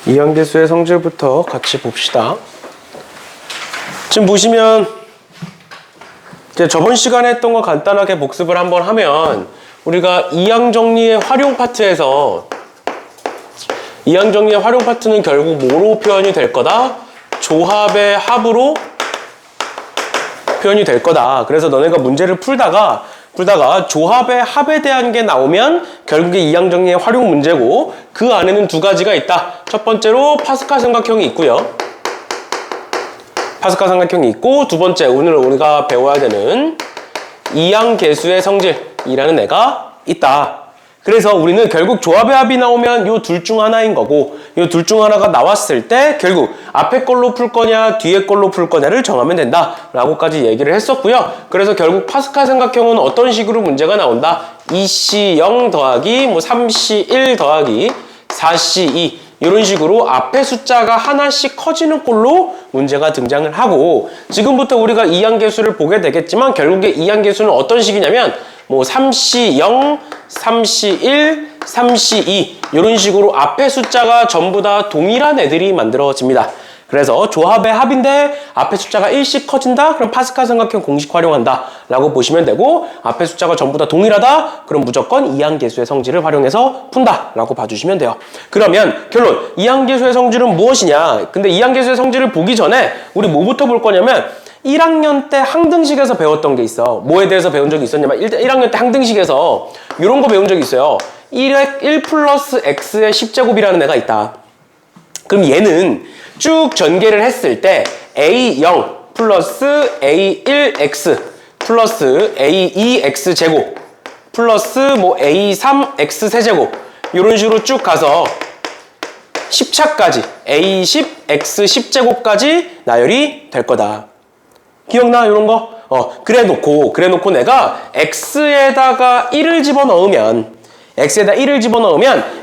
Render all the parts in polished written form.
이항계수의 성질부터 같이 봅시다. 지금 보시면 이제 저번 시간에 했던 거 간단하게 복습을 한번 하면 우리가 이항정리의 활용 파트에서 이항정리의 활용 파트는 결국 뭐로 표현이 될 거다? 조합의 합으로 표현이 될 거다. 그래서 너네가 문제를 풀다가 조합의 합에 대한 게 나오면 결국에 이항정리의 활용 문제고 그 안에는 두 가지가 있다. 첫 번째로 파스칼 삼각형이 있고요. 파스칼 삼각형이 있고 두 번째 오늘 우리가 배워야 되는 이항계수의 성질이라는 애가 있다. 그래서 우리는 결국 조합의 합이 나오면 요 둘 중 하나인 거고 요 둘 중 하나가 나왔을 때 결국 앞에 걸로 풀 거냐 뒤에 걸로 풀 거냐를 정하면 된다 라고까지 얘기를 했었고요. 그래서 결국 파스칼 삼각형은 어떤 식으로 문제가 나온다? 2C0 더하기 3C1 더하기 4C2 이런 식으로 앞에 숫자가 하나씩 커지는 꼴로 문제가 등장을 하고 지금부터 우리가 이항계수를 보게 되겠지만 결국에 이항계수는 어떤 식이냐면 3C0, 3C1, 3C2 이런 식으로 앞에 숫자가 전부 다 동일한 애들이 만들어집니다. 그래서 조합의 합인데 앞에 숫자가 1씩 커진다? 그럼 파스칼 삼각형 공식 활용한다 라고 보시면 되고 앞에 숫자가 전부 다 동일하다? 그럼 무조건 이항계수의 성질을 활용해서 푼다 라고 봐주시면 돼요. 그러면 결론! 이항계수의 성질은 무엇이냐? 근데 이항계수의 성질을 보기 전에 우리 뭐부터 볼 거냐면 1학년 때 항등식에서 배웠던 게 있어. 뭐에 대해서 배운 적이 있었냐면 1학년 때 항등식에서 이런 거 배운 적이 있어요. 1 플러스 x의 10제곱이라는 애가 있다. 그럼 얘는 쭉 전개를 했을 때 a0 플러스 a1x 플러스 a2x 제곱 플러스 a3x 세제곱 이런 식으로 쭉 가서 10차까지 a10 x 10제곱까지 나열이 될 거다. 기억나? 이런 거? 그래 놓고 내가 x에다가 1을 집어넣으면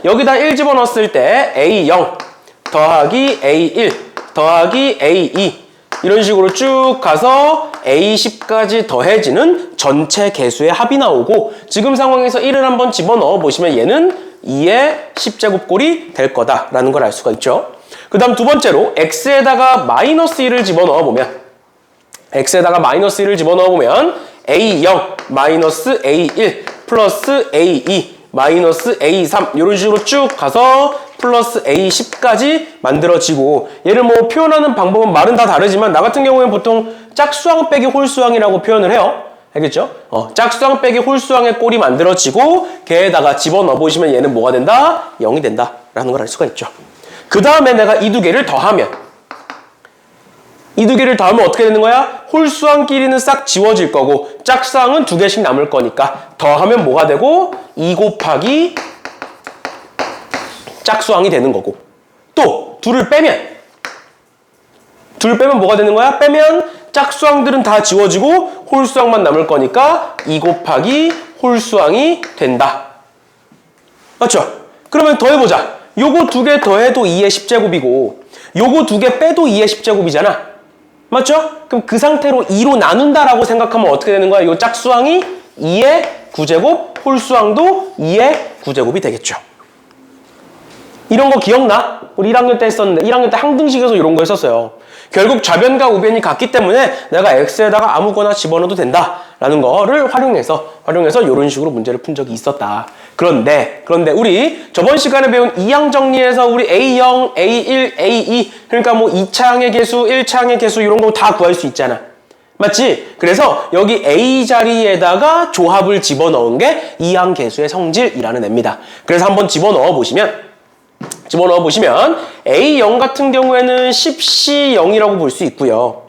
여기다 1 집어넣었을 때 a0 더하기 a1 더하기 a2 이런 식으로 쭉 가서 a10까지 더해지는 전체 개수의 합이 나오고 지금 상황에서 1을 한번 집어넣어 보시면 얘는 2의 10제곱꼴이 될 거다라는 걸 알 수가 있죠. 그 다음 두 번째로 x에다가 마이너스 1을 집어넣어 보면 a0 마이너스 a1 플러스 a2 마이너스 a3 이런 식으로 쭉 가서 플러스 a10까지 만들어지고 얘를 표현하는 방법은 말은 다 다르지만 나 같은 경우에는 보통 짝수항 빼기 홀수항이라고 표현을 해요. 알겠죠? 짝수항 빼기 홀수항의 꼴이 만들어지고 걔에다가 집어넣어 보시면 얘는 뭐가 된다? 0이 된다 라는 걸 알 수가 있죠. 그 다음에 내가 이 두 개를 더하면 어떻게 되는 거야? 홀수항끼리는 싹 지워질 거고 짝수항은 두 개씩 남을 거니까 더하면 뭐가 되고 2 곱하기 짝수항이 되는 거고 또 둘을 빼면 뭐가 되는 거야? 빼면 짝수항들은 다 지워지고 홀수항만 남을 거니까 2 곱하기 홀수항이 된다. 맞죠? 그러면 더해보자. 요거 두 개 더해도 2의 10제곱이고 요거 두 개 빼도 2의 10제곱이잖아. 맞죠? 그럼 그 상태로 2로 나눈다라고 생각하면 어떻게 되는 거야? 요 짝수항이 2의 9제곱, 홀수항도 2의 9제곱이 되겠죠. 이런 거 기억나? 우리 1학년 때 했었는데 1학년 때 항등식에서 이런 거 했었어요. 결국 좌변과 우변이 같기 때문에 내가 x에다가 아무거나 집어넣어도 된다라는 거를 활용해서 이런 식으로 문제를 푼 적이 있었다. 그런데 우리 저번 시간에 배운 이항정리에서 우리 A0, A1, A2 그러니까 2차항의 개수, 1차항의 개수 이런 거 다 구할 수 있잖아. 맞지? 그래서 여기 A 자리에다가 조합을 집어넣은 게 이항계수의 성질이라는 애입니다. 그래서 한번 집어넣어 보시면 A0 같은 경우에는 10C0이라고 볼 수 있고요.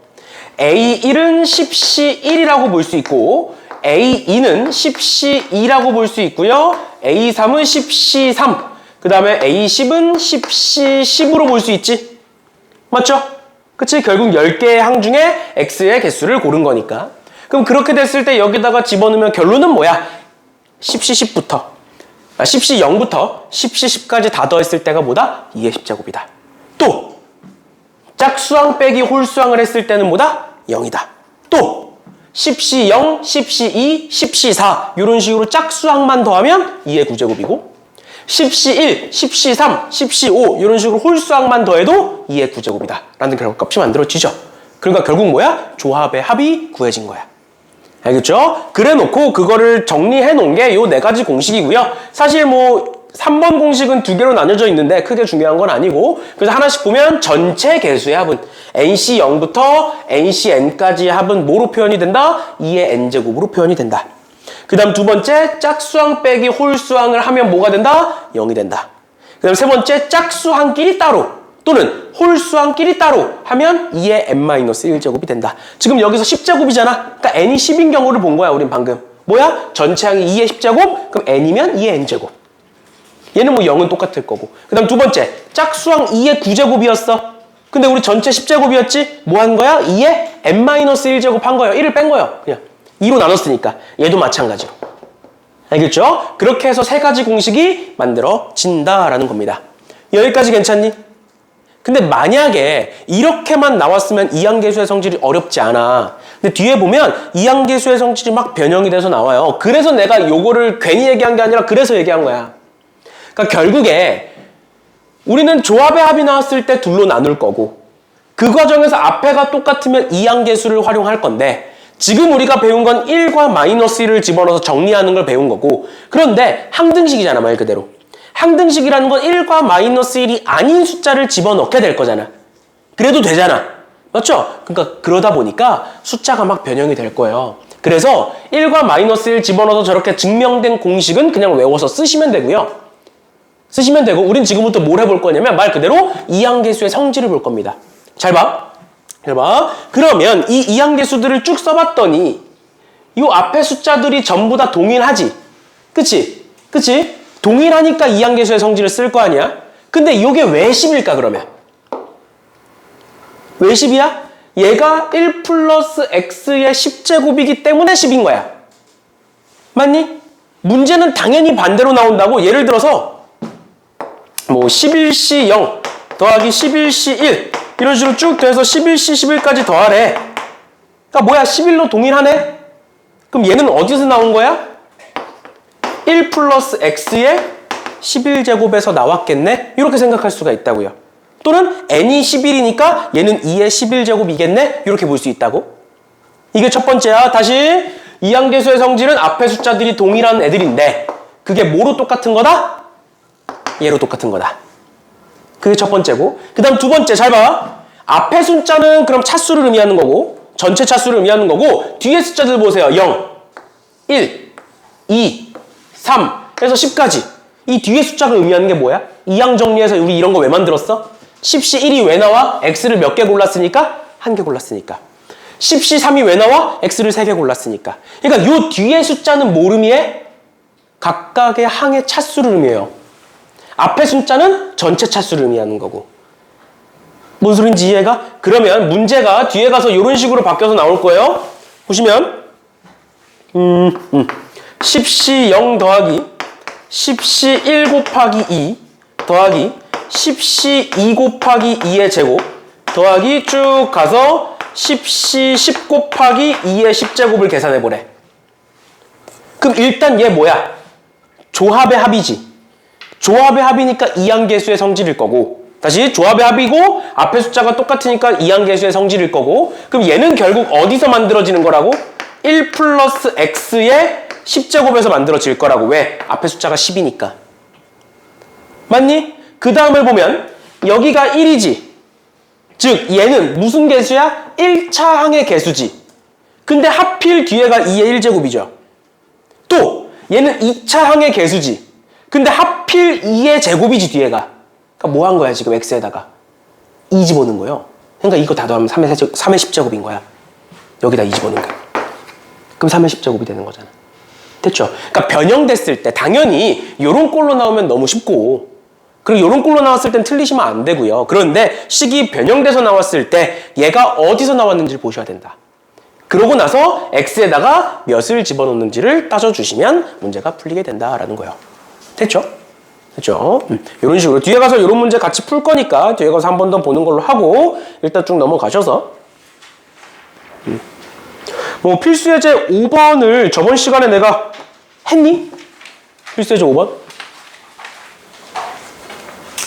A1은 10C1이라고 볼 수 있고 A2는 10C2라고 볼 수 있고요. A3은 10C3 그 다음에 A10은 10C10으로 볼 수 있지. 맞죠? 그치? 결국 10개의 항 중에 X의 개수를 고른 거니까. 그럼 그렇게 됐을 때 여기다가 집어넣으면 결론은 뭐야? 10C10부터 10C0부터 10C10까지 다 더했을 때가 뭐다? 2의 10제곱이다. 또 짝수항 빼기 홀수항을 했을 때는 뭐다? 0이다. 또 10C0, 10C2, 10C4 이런 식으로 짝수항만 더하면 2의 9제곱이고 10C1, 10C3, 10C5 이런 식으로 홀수항만 더해도 2의 9제곱이다 라는 결과값이 만들어지죠. 그러니까 결국 뭐야? 조합의 합이 구해진 거야. 알겠죠? 그래 놓고 그거를 정리해 놓은 게 요 네 가지 공식이고요. 사실 뭐 3번 공식은 두 개로 나뉘어져 있는데 크게 중요한 건 아니고, 그래서 하나씩 보면 전체 개수의 합은 NC0부터 NCN까지의 합은 뭐로 표현이 된다? 2의 N제곱으로 표현이 된다. 그 다음 두 번째, 짝수항 빼기 홀수항을 하면 뭐가 된다? 0이 된다. 그 다음 세 번째, 짝수항끼리 따로 또는 홀수항끼리 따로 하면 2의 n-1제곱이 된다. 지금 여기서 10제곱이잖아. 그러니까 n이 10인 경우를 본 거야, 우린 방금. 뭐야? 전체 항이 2의 10제곱? 그럼 n이면 2의 n제곱. 얘는 뭐 0은 똑같을 거고. 그 다음 두 번째, 짝수항 2의 9제곱이었어. 근데 우리 전체 10제곱이었지? 뭐 한 거야? 2의 n-1제곱 한 거예요. 1을 뺀 거예요. 그냥 2로 나눴으니까. 얘도 마찬가지로. 알겠죠? 그렇게 해서 세 가지 공식이 만들어진다라는 겁니다. 여기까지 괜찮니? 근데 만약에 이렇게만 나왔으면 이항계수의 성질이 어렵지 않아. 근데 뒤에 보면 이항계수의 성질이 막 변형이 돼서 나와요. 그래서 내가 요거를 괜히 얘기한 게 아니라 그래서 얘기한 거야. 그러니까 결국에 우리는 조합의 합이 나왔을 때 둘로 나눌 거고, 그 과정에서 앞에가 똑같으면 이항계수를 활용할 건데, 지금 우리가 배운 건 1과 마이너스 1을 집어넣어서 정리하는 걸 배운 거고, 그런데 항등식이잖아, 말 그대로. 항등식이라는 건 1과 마이너스 1이 아닌 숫자를 집어넣게 될 거잖아. 그래도 되잖아. 맞죠? 그러니까 그러다 보니까 숫자가 막 변형이 될 거예요. 그래서 1과 마이너스 1 집어넣어서 저렇게 증명된 공식은 그냥 외워서 쓰시면 되고요. 쓰시면 되고, 우린 지금부터 뭘 해볼 거냐면 말 그대로 이항계수의 성질을 볼 겁니다. 잘 봐. 잘 봐. 그러면 이 이항계수들을 쭉 써봤더니 이 앞에 숫자들이 전부 다 동일하지. 그치? 그치? 동일하니까 이항계수의 성질을 쓸 거 아니야? 근데 이게 왜 10일까 그러면? 왜 10이야? 얘가 1 플러스 x의 10제곱이기 때문에 10인 거야. 맞니? 문제는 당연히 반대로 나온다고. 예를 들어서 뭐 11C 0 더하기 11C 1 이런 식으로 쭉 돼서 11C 11까지 더하래. 그러니까 뭐야? 11로 동일하네? 그럼 얘는 어디서 나온 거야? 1 플러스 x의 11제곱에서 나왔겠네? 이렇게 생각할 수가 있다고요. 또는 n이 11이니까 얘는 2의 11제곱이겠네? 이렇게 볼 수 있다고. 이게 첫 번째야. 다시 이항계수의 성질은 앞에 숫자들이 동일한 애들인데 그게 뭐로 똑같은 거다? 얘로 똑같은 거다. 그게 첫 번째고, 그 다음 두 번째 잘 봐. 앞에 숫자는 그럼 차수를 의미하는 거고, 전체 차수를 의미하는 거고, 뒤에 숫자들 보세요. 0, 1, 2, 3 해서 10까지. 이 뒤에 숫자가 의미하는 게 뭐야? 이항 정리해서 우리 이런 거 왜 만들었어? 10C 1이 왜 나와? x를 몇 개 골랐으니까? 한 개 골랐으니까. 10C 3이 왜 나와? x를 3개 골랐으니까. 그러니까 요 뒤에 숫자는 뭘 의미해? 각각의 항의 차수를 의미해요. 앞에 숫자는 전체 차수를 의미하는 거고. 뭔 소린지 이해가? 그러면 문제가 뒤에 가서 이런 식으로 바뀌어서 나올 거예요. 보시면 10C 0 더하기 10C 1 곱하기 2 더하기 10C 2 곱하기 2의 제곱 더하기 쭉 가서 10C 10 곱하기 2의 10제곱을 계산해보래. 그럼 일단 얘 뭐야? 조합의 합이지. 조합의 합이니까 이항계수의 성질일 거고, 다시 조합의 합이고 앞에 숫자가 똑같으니까 이항계수의 성질일 거고, 그럼 얘는 결국 어디서 만들어지는 거라고? 1 플러스 x의 10제곱에서 만들어질 거라고. 왜? 앞에 숫자가 10이니까. 맞니? 그 다음을 보면 여기가 1이지. 즉 얘는 무슨 개수야? 1차 항의 개수지. 근데 하필 뒤에가 2의 1제곱이죠. 또 얘는 2차 항의 개수지. 근데 하필 2의 제곱이지 뒤에가. 그러니까 뭐 한 거야 지금 x에다가? 2 집어넣은 거예요. 그러니까 이거 다 더하면 3의 10제곱인 거야. 여기다 2 집어넣은 거야. 그럼 3의 10제곱이 되는 거잖아. 됐죠? 그러니까 변형됐을 때 당연히 요런 꼴로 나오면 너무 쉽고, 그리고 요런 꼴로 나왔을 땐 틀리시면 안 되고요. 그런데 식이 변형돼서 나왔을 때 얘가 어디서 나왔는지를 보셔야 된다. 그러고 나서 x에다가 몇을 집어넣는지를 따져주시면 문제가 풀리게 된다라는 거예요. 됐죠? 됐죠? 이런 식으로 뒤에 가서 이런 문제 같이 풀 거니까 뒤에 가서 한 번 더 보는 걸로 하고 일단 쭉 넘어가셔서 뭐 필수예제 5번을 저번 시간에 내가 했니? 필수예제 5번?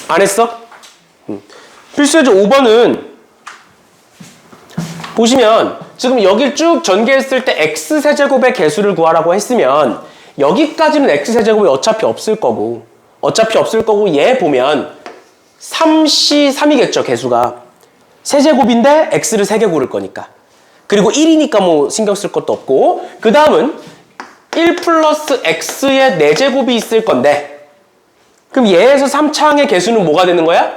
안 했어? 필수예제 5번은 보시면 지금 여기 쭉 전개했을 때 x세제곱의 개수를 구하라고 했으면 여기까지는 x세제곱이 어차피 없을 거고 얘 보면 3c3이겠죠 개수가. 세제곱인데 x를 3개 고를 거니까. 그리고 1이니까 뭐 신경 쓸 것도 없고 그 다음은 1 플러스 x의 4제곱이 있을 건데 그럼 얘에서 3차항의 개수는 뭐가 되는 거야?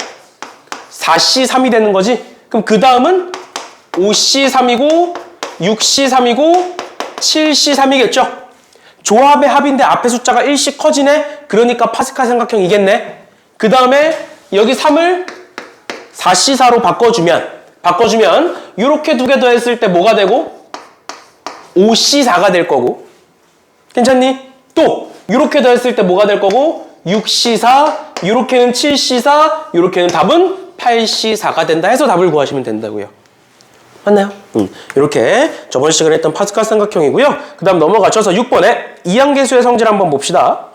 4c3이 되는 거지? 그럼 그 다음은 5c3이고 6c3이고 7c3이겠죠? 조합의 합인데 앞에 숫자가 1씩 커지네? 그러니까 파스칼 삼각형이겠네? 그 다음에 여기 3을 4c4로 바꿔주면 이렇게 두 개 더했을 때 뭐가 되고? 5c4가 될 거고 괜찮니? 또 이렇게 더했을 때 뭐가 될 거고? 6c4, 이렇게는 7c4, 이렇게는 답은 8c4가 된다 해서 답을 구하시면 된다고요. 맞나요? 이렇게 저번 시간에 했던 파스칼 삼각형이고요. 그 다음 넘어가셔서 6번에 이항계수의 성질 한번 봅시다.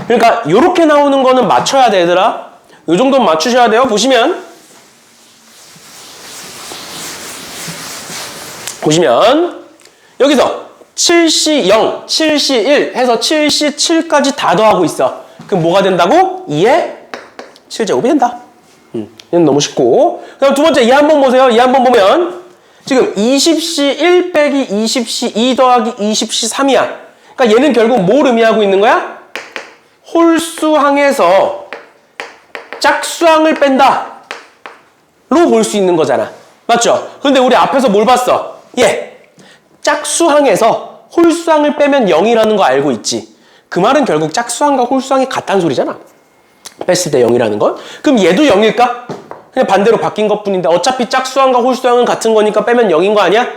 그러니까 이렇게 나오는 거는 맞춰야 돼 얘들아. 이 정도는 맞추셔야 돼요. 보시면 여기서 7C0, 7C1 해서 7C7까지 다 더하고 있어. 그럼 뭐가 된다고? 2의 7제곱이 된다. 이건 너무 쉽고. 그 다음 두 번째 이 한번 보세요. 이 한번 보면 지금 20C1 빼기 20C2 더하기 20C3이야. 그러니까 얘는 결국 뭘 의미하고 있는 거야? 홀수항에서 짝수항을 뺀다 로 볼 수 있는 거잖아. 맞죠? 근데 우리 앞에서 뭘 봤어? 짝수항에서 홀수항을 빼면 0이라는 거 알고 있지? 그 말은 결국 짝수항과 홀수항이 같다는 소리잖아. 뺐을 때 0이라는 건. 그럼 얘도 0일까? 그냥 반대로 바뀐 것뿐인데 어차피 짝수항과 홀수항은 같은 거니까 빼면 0인 거 아니야?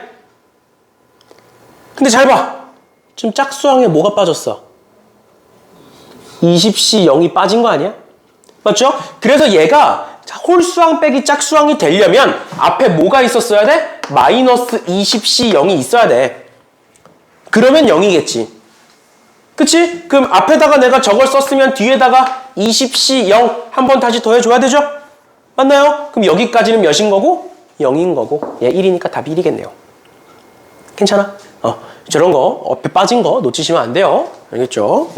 근데 잘 봐. 지금 짝수항에 뭐가 빠졌어? 20C 0이 빠진 거 아니야? 맞죠? 그래서 얘가 홀수항 빼기 짝수항이 되려면 앞에 뭐가 있었어야 돼? 마이너스 20C 0이 있어야 돼. 그러면 0이겠지. 그치? 그럼 앞에다가 내가 저걸 썼으면 뒤에다가 20C 0 한번 다시 더해줘야 되죠? 맞나요? 그럼 여기까지는 몇인 거고? 0인 거고 얘 1이니까 답이 1이겠네요. 괜찮아? 저런 거 앞에 빠진 거 놓치시면 안 돼요. 알겠죠?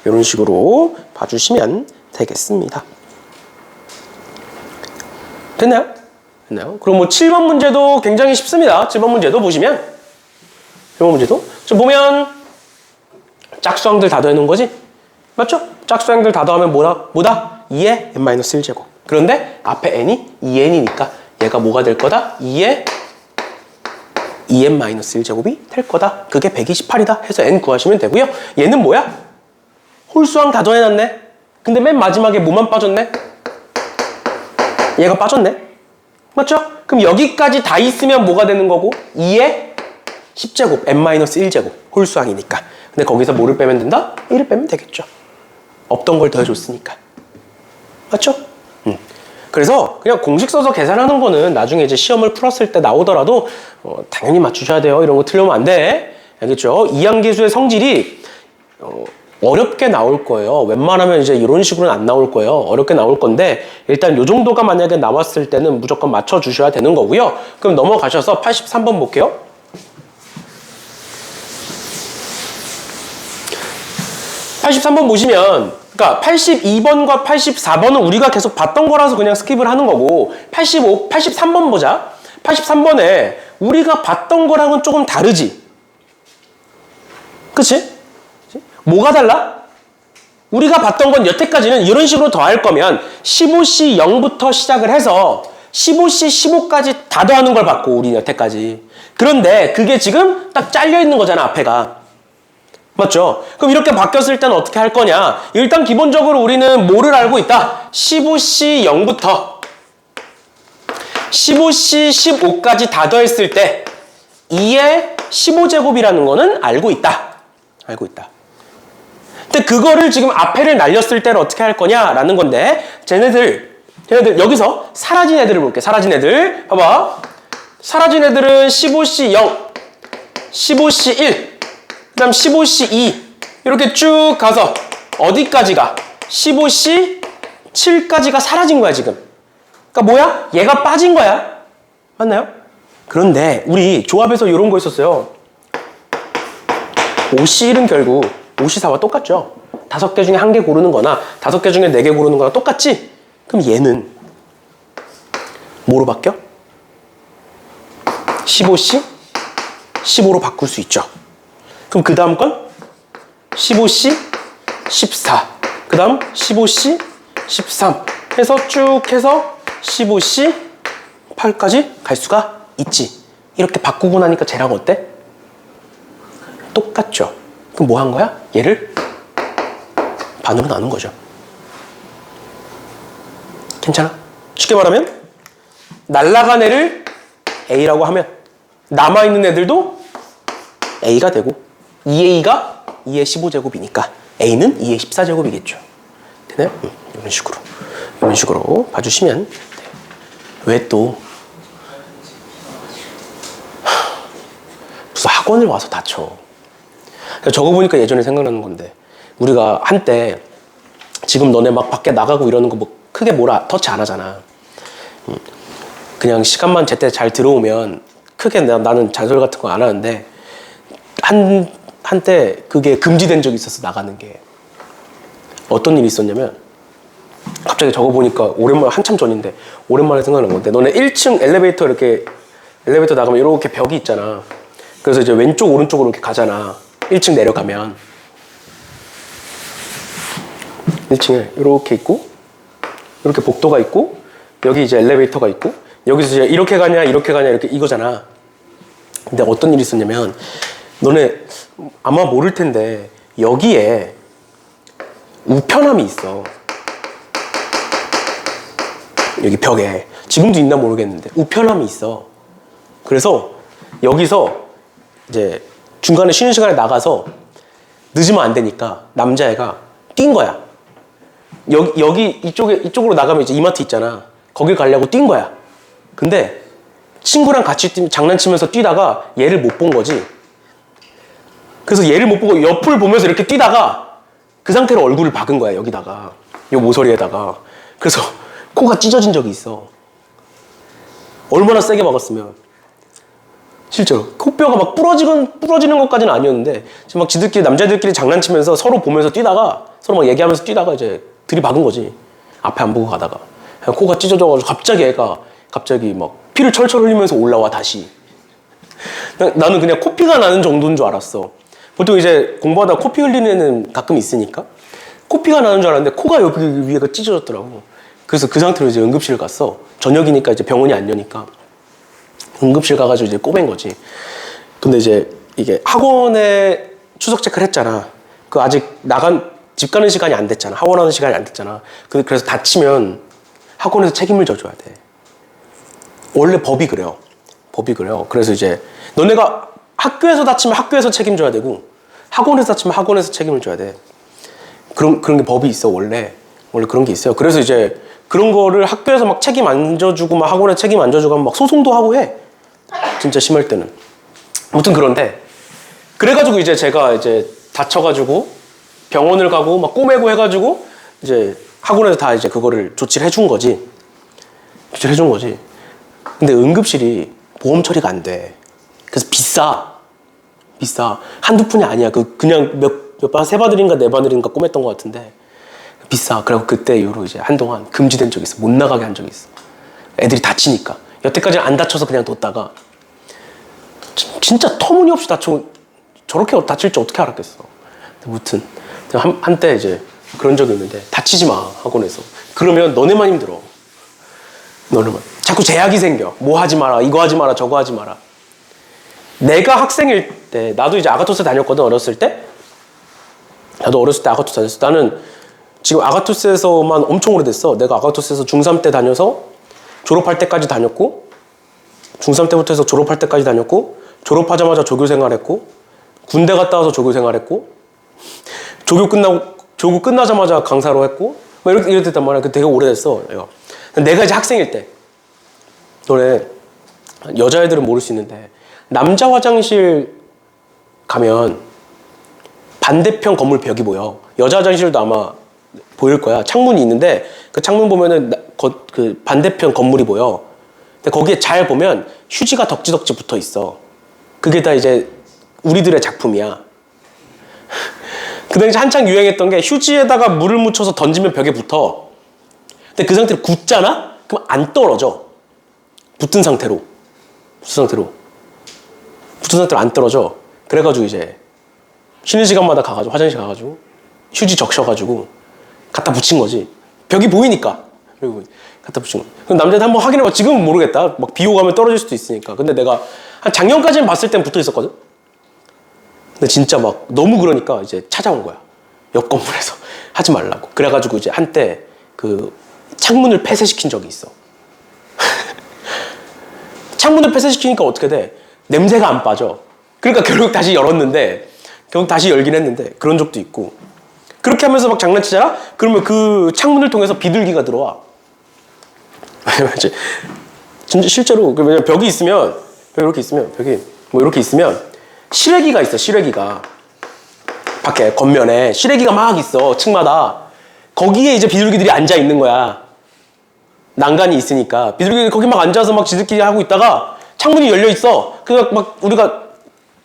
이런 식으로 봐주시면 되겠습니다. 됐나요? 됐나요? 그럼 뭐 7번 문제도 굉장히 쉽습니다. 7번 문제도 보시면 7번 문제도 좀 보면 짝수항들 다 더해놓은 거지? 맞죠? 짝수항들 다 더하면 뭐다? 2의 n-1제곱. 그런데 앞에 n이 2n이니까 얘가 뭐가 될 거다? 2의 2n-1제곱이 될 거다. 그게 128이다 해서 n 구하시면 되고요. 얘는 뭐야? 홀수항 다 더해놨네. 근데 맨 마지막에 뭐만 빠졌네? 얘가 빠졌네. 맞죠? 그럼 여기까지 다 있으면 뭐가 되는 거고? 2의 10제곱, n-1제곱. 홀수항이니까. 근데 거기서 뭐를 빼면 된다? 1을 빼면 되겠죠. 없던 걸 더해줬으니까. 맞죠? 그래서 그냥 공식 써서 계산하는 거는 나중에 이제 시험을 풀었을 때 나오더라도 당연히 맞추셔야 돼요. 이런 거 틀리면 안 돼. 알겠죠? 이항계수의 성질이 어렵게 나올 거예요. 웬만하면 이제 이런 식으로는 안 나올 거예요. 어렵게 나올 건데 일단 이 정도가 만약에 나왔을 때는 무조건 맞춰주셔야 되는 거고요. 그럼 넘어가셔서 83번 볼게요. 83번 보시면 그러니까 82번과 84번은 우리가 계속 봤던 거라서 그냥 스킵을 하는 거고 83번 보자. 83번에 우리가 봤던 거랑은 조금 다르지? 그치? 뭐가 달라? 우리가 봤던 건 여태까지는 이런 식으로 더할 거면 15C 0부터 시작을 해서 15C 15까지 다 더하는 걸 봤고 우리 여태까지. 그런데 그게 지금 딱 잘려 있는 거잖아 앞에가. 맞죠? 그럼 이렇게 바뀌었을 때는 어떻게 할 거냐? 일단 기본적으로 우리는 뭐를 알고 있다? 15C 0부터 15C 15까지 다 더했을 때 2의 15제곱이라는 거는 알고 있다. 알고 있다. 근데 그거를 지금 앞에를 날렸을 때는 어떻게 할 거냐라는 건데 쟤네들 여기서 사라진 애들을 볼게. 사라진 애들 봐봐. 사라진 애들은 15C 0, 15C 1, 그 다음 15C 2 이렇게 쭉 가서 어디까지 가? 15C 7까지가 사라진 거야, 지금. 그러니까 뭐야? 얘가 빠진 거야. 맞나요? 그런데 우리 조합에서 이런 거 있었어요. OC1은 결국 OC4와 똑같죠. 5개 중에 1개 고르는 거나 5개 중에 4개 고르는 거나 똑같지? 그럼 얘는 뭐로 바뀌어? 15C, 15로 바꿀 수 있죠. 그럼 그 다음 건 15C, 14. 그 다음 15C, 13 해서 쭉 해서 15C, 8까지 갈 수가 있지. 이렇게 바꾸고 나니까 쟤랑 어때? 똑같죠. 그럼 뭐 한 거야? 얘를 반으로 나눈 거죠. 괜찮아? 쉽게 말하면 날라간 애를 A라고 하면 남아있는 애들도 A가 되고 2A가 2의 15제곱이니까 A는 2의 14제곱이겠죠. 되나요? 이런 식으로 봐주시면 돼요. 왜 또 무슨 학원을 와서 다쳐. 저거 보니까 예전에 생각나는 건데 우리가 한때 지금 너네 막 밖에 나가고 이러는 거 뭐 크게 뭐라 터치 안 하잖아. 그냥 시간만 제때 잘 들어오면 크게 나는 잔소리 같은 거 안 하는데 한때 그게 금지된 적이 있었어. 나가는 게. 어떤 일이 있었냐면 갑자기 저거 보니까 오랜만에 한참 전인데 오랜만에 생각나는 건데 너네 1층 엘리베이터 이렇게 엘리베이터 나가면 이렇게 벽이 있잖아. 그래서 이제 왼쪽 오른쪽으로 이렇게 가잖아. 1층 내려가면 1층에 이렇게 있고 이렇게 복도가 있고 여기 이제 엘리베이터가 있고 여기서 이제 이렇게 가냐 이렇게 이거잖아. 근데 어떤 일이 있었냐면 너네 아마 모를 텐데 여기에 우편함이 있어. 여기 벽에 지금도 있나 모르겠는데 우편함이 있어. 그래서 여기서 이제 중간에 쉬는 시간에 나가서 늦으면 안 되니까 남자애가 뛴 거야. 여기 이쪽으로 나가면 이제 이마트 있잖아. 거길 가려고 뛴 거야. 근데 친구랑 같이 장난치면서 뛰다가 얘를 못 본 거지. 그래서 얘를 못 보고 옆을 보면서 이렇게 뛰다가 그 상태로 얼굴을 박은 거야. 여기다가 요 모서리에다가. 그래서 코가 찢어진 적이 있어. 얼마나 세게 박았으면. 실제로 코뼈가 막 부러지는 것까지는 아니었는데 지금 막 지들끼리 남자들끼리 장난치면서 서로 보면서 뛰다가 서로 막 얘기하면서 뛰다가 이제 들이박은 거지. 앞에 안 보고 가다가 코가 찢어져가지고 갑자기 애가 막 피를 철철 흘리면서 올라와 다시. 나는 그냥 코피가 나는 정도인 줄 알았어. 보통 이제 공부하다 코피 흘리는 애는 가끔 있으니까 코피가 나는 줄 알았는데 코가 여기 위에가 찢어졌더라고. 그래서 그 상태로 이제 응급실 갔어. 저녁이니까 이제 병원이 안 여니까 응급실 가가지고 이제 꼬맨 거지. 근데 이제 이게 학원에 추석 체크를 했잖아. 그 아직 집 가는 시간이 안 됐잖아. 하원하는 시간이 안 됐잖아. 그래서 다치면 학원에서 책임을 져줘야 돼. 원래 법이 그래요. 그래서 이제 너네가 학교에서 다치면 학교에서 책임져야 되고 학원에서 다치면 학원에서 책임을 져야 돼. 그런 게 법이 있어. 원래 그런 게 있어요. 그래서 이제 그런 거를 학교에서 막 책임 안 져주고 막 학원에 책임 안 져주고 하면 막 소송도 하고 해. 진짜 심할 때는. 아무튼 그런데 그래가지고 이제 제가 이제 다쳐가지고 병원을 가고 막 꼬매고 해가지고 이제 학원에서 다 이제 그거를 조치를 해준 거지. 근데 응급실이 보험 처리가 안 돼. 그래서 비싸. 한두 푼이 아니야. 그냥 몇 반, 3바늘인가 4바늘인가 꼬맸던 것 같은데 비싸. 그리고 그때 이후로 이제 한동안 금지된 적이 있어. 못 나가게 한 적이 있어. 애들이 다치니까. 여태까지는 안 다쳐서 그냥 뒀다가 진짜 터무니없이 저렇게 다칠 줄 어떻게 알았겠어. 아무튼 한때 이제 그런 적이 있는데 다치지 마 학원에서. 그러면 너네만 힘들어. 자꾸 제약이 생겨. 뭐 하지 마라, 이거 하지 마라, 저거 하지 마라. 내가 학생일 때 나도 이제 아가토스 다녔거든. 어렸을 때 아가토스 다녔어. 나는 지금 아가토스에서만 엄청 오래됐어. 내가 아가토스에서 중3 때 다녀서 졸업할 때까지 다녔고 중3 때부터 해서 졸업할 때까지 다녔고 졸업하자마자 조교 생활했고 군대 갔다 와서 조교 생활했고 조교 끝나자마자 강사로 했고 막 이랬단 말이야. 되게 오래됐어. 내가 이제 학생일 때 너네 여자애들은 모를 수 있는데 남자 화장실 가면 반대편 건물 벽이 보여. 여자 화장실도 아마 보일 거야. 창문이 있는데 그 창문 보면은 그 반대편 건물이 보여. 근데 거기에 잘 보면 휴지가 덕지덕지 붙어 있어. 그게 다 이제 우리들의 작품이야. 그 당시 한창 유행했던 게 휴지에다가 물을 묻혀서 던지면 벽에 붙어. 근데 그 상태로 굳잖아? 그럼 안 떨어져. 붙은 상태로 안 떨어져. 그래가지고 이제 쉬는 시간마다 가가지고 화장실 가가지고 휴지 적셔가지고 갖다 붙인 거지. 벽이 보이니까. 그리고 갖다 붙인 거. 그럼 남자한테 한번 확인해봐. 지금은 모르겠다. 막 비 오고 하면 떨어질 수도 있으니까. 근데 내가 한 작년까지는 봤을 땐 붙어 있었거든. 근데 진짜 막 너무 그러니까 이제 찾아온 거야. 옆 건물에서 하지 말라고. 그래가지고 이제 한때 그 창문을 폐쇄시킨 적이 있어. 창문을 폐쇄시키니까 어떻게 돼? 냄새가 안 빠져. 그러니까 결국 다시 열었는데, 결국 다시 열긴 했는데 그런 적도 있고. 그렇게 하면서 막 장난치잖아? 그러면 그 창문을 통해서 비둘기가 들어와. 진짜 실제로 왜냐면 벽이 있으면 이렇게 있으면 벽이 뭐 이렇게 있으면 실외기가 있어. 실외기가 밖에 겉면에 실외기가 막 있어. 층마다. 거기에 이제 비둘기들이 앉아 있는 거야. 난간이 있으니까 비둘기들이 거기 막 앉아서 막 지들끼리 하고 있다가 창문이 열려 있어. 그래서 막 우리가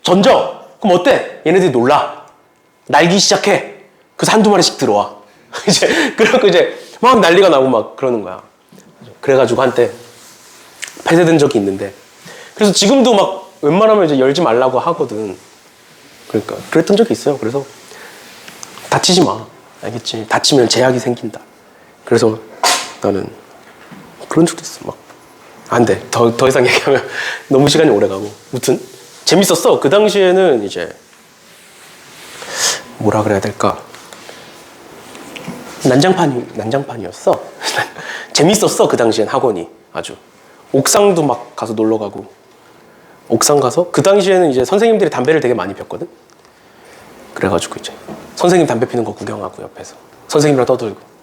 던져. 그럼 어때? 얘네들이 놀라. 날기 시작해. 그래서 한두 마리씩 들어와. 이제 그래갖고 이제 막 난리가 나고 막 그러는 거야. 그래가지고 한때 폐쇄된 적이 있는데, 그래서 지금도 막 웬만하면 이제 열지 말라고 하거든. 그러니까 그랬던 적이 있어요. 그래서 다치지 마. 알겠지? 다치면 제약이 생긴다. 그래서 나는 그런 적도 있어. 막 안 돼. 더 이상 얘기하면 너무 시간이 오래 가고. 아무튼 재밌었어. 그 당시에는 이제 뭐라 그래야 될까? 난장판이었어. 재밌었어. 그 당시엔 학원이 아주. 옥상도 막 가서 놀러 가고. 옥상 가서 그 당시에는 이제 선생님들이 담배를 되게 많이 폈거든. 그래가지고 이제 선생님 담배 피는 거 구경하고 옆에서 선생님이랑 떠들고.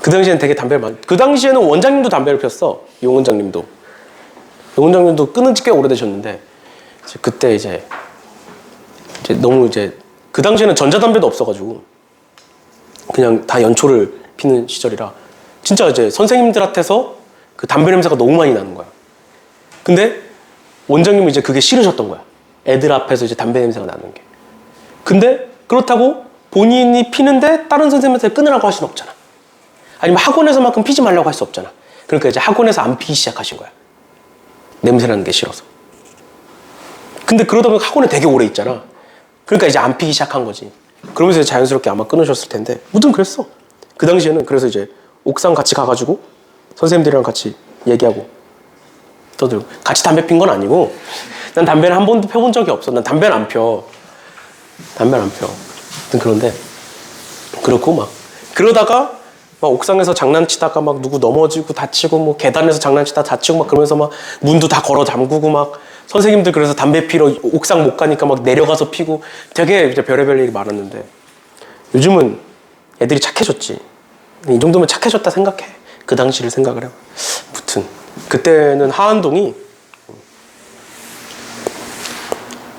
그 당시에는 되게 담배를 많이. 그 당시에는 원장님도 담배를 폈어. 용 원장님도 끊은 지 꽤 오래되셨는데 그때 이제 너무 이제 그 당시에는 전자담배도 없어가지고 그냥 다 연초를 피는 시절이라 진짜 이제 선생님들한테서 그 담배 냄새가 너무 많이 나는 거야. 근데 원장님은 이제 그게 싫으셨던 거야. 애들 앞에서 이제 담배 냄새가 나는 게. 근데 그렇다고 본인이 피는데 다른 선생님한테 끊으라고 할 수는 없잖아. 아니면 학원에서만큼 피지 말라고 할 수 없잖아. 그러니까 이제 학원에서 안 피기 시작하신 거야. 냄새나는 게 싫어서. 근데 그러다 보니까 학원에 되게 오래 있잖아. 그러니까 이제 안 피기 시작한 거지. 그러면서 자연스럽게 아마 끊으셨을 텐데 무튼 그랬어. 그 당시에는. 그래서 이제 옥상 같이 가가지고 선생님들이랑 같이 얘기하고 떠들고. 같이 담배 핀 건 아니고 난 담배를 한 번도 펴본 적이 없어. 난 담배는 안 펴. 그런데 그렇고 막 그러다가 막 옥상에서 장난치다가 막 누구 넘어지고 다치고 뭐 계단에서 장난치다 다치고 막 그러면서 막 문도 다 걸어 잠그고 막 선생님들 그래서 담배 피러 옥상 못 가니까 막 내려가서 피고 되게 이제 별의별 일이 많았는데 요즘은 애들이 착해졌지. 이 정도면 착해졌다 생각해. 그 당시를 생각을 해. 무튼 그때는 하안동이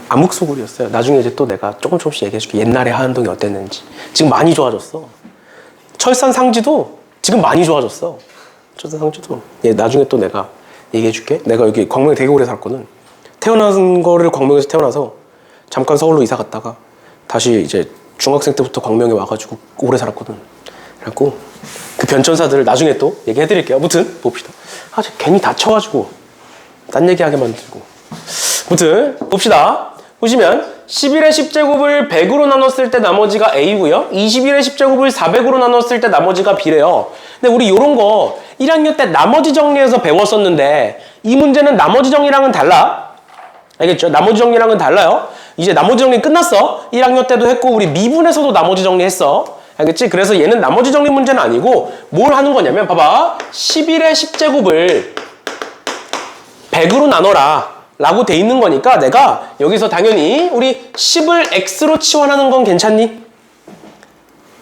암흑소굴이었어요. 나중에 이제 또 내가 조금씩 얘기해줄게. 옛날에 하안동이 어땠는지. 지금 많이 좋아졌어. 철산 상지도 지금 많이 좋아졌어. 철산 상지도. 나중에 또 내가 얘기해줄게. 내가 여기 광명에 되게 오래 살았거든. 태어난 거를 광명에서 태어나서 잠깐 서울로 이사 갔다가 다시 이제 중학생 때부터 광명에 와가지고 오래 살았거든. 그래갖고 그 변천사들을 나중에 또 얘기해드릴게요. 아무튼 봅시다. 괜히 다쳐가지고 딴 얘기하게 만들고. 아무튼 봅시다. 보시면 11의 10제곱을 100으로 나눴을 때 나머지가 A고요. 21의 10제곱을 400으로 나눴을 때 나머지가 B래요. 근데 우리 요런 거 1학년 때 나머지 정리해서 배웠었는데 이 문제는 나머지 정리랑은 달라. 알겠죠? 나머지 정리랑은 달라요. 이제 나머지 정리 끝났어. 1학년 때도 했고 우리 미분에서도 나머지 정리했어. 알겠지? 그래서 얘는 나머지 정리 문제는 아니고 뭘 하는 거냐면 봐봐. 11의 10제곱을 100으로 나눠라 라고 돼 있는 거니까 내가 여기서 당연히 우리 10을 x로 치환하는 건 괜찮니?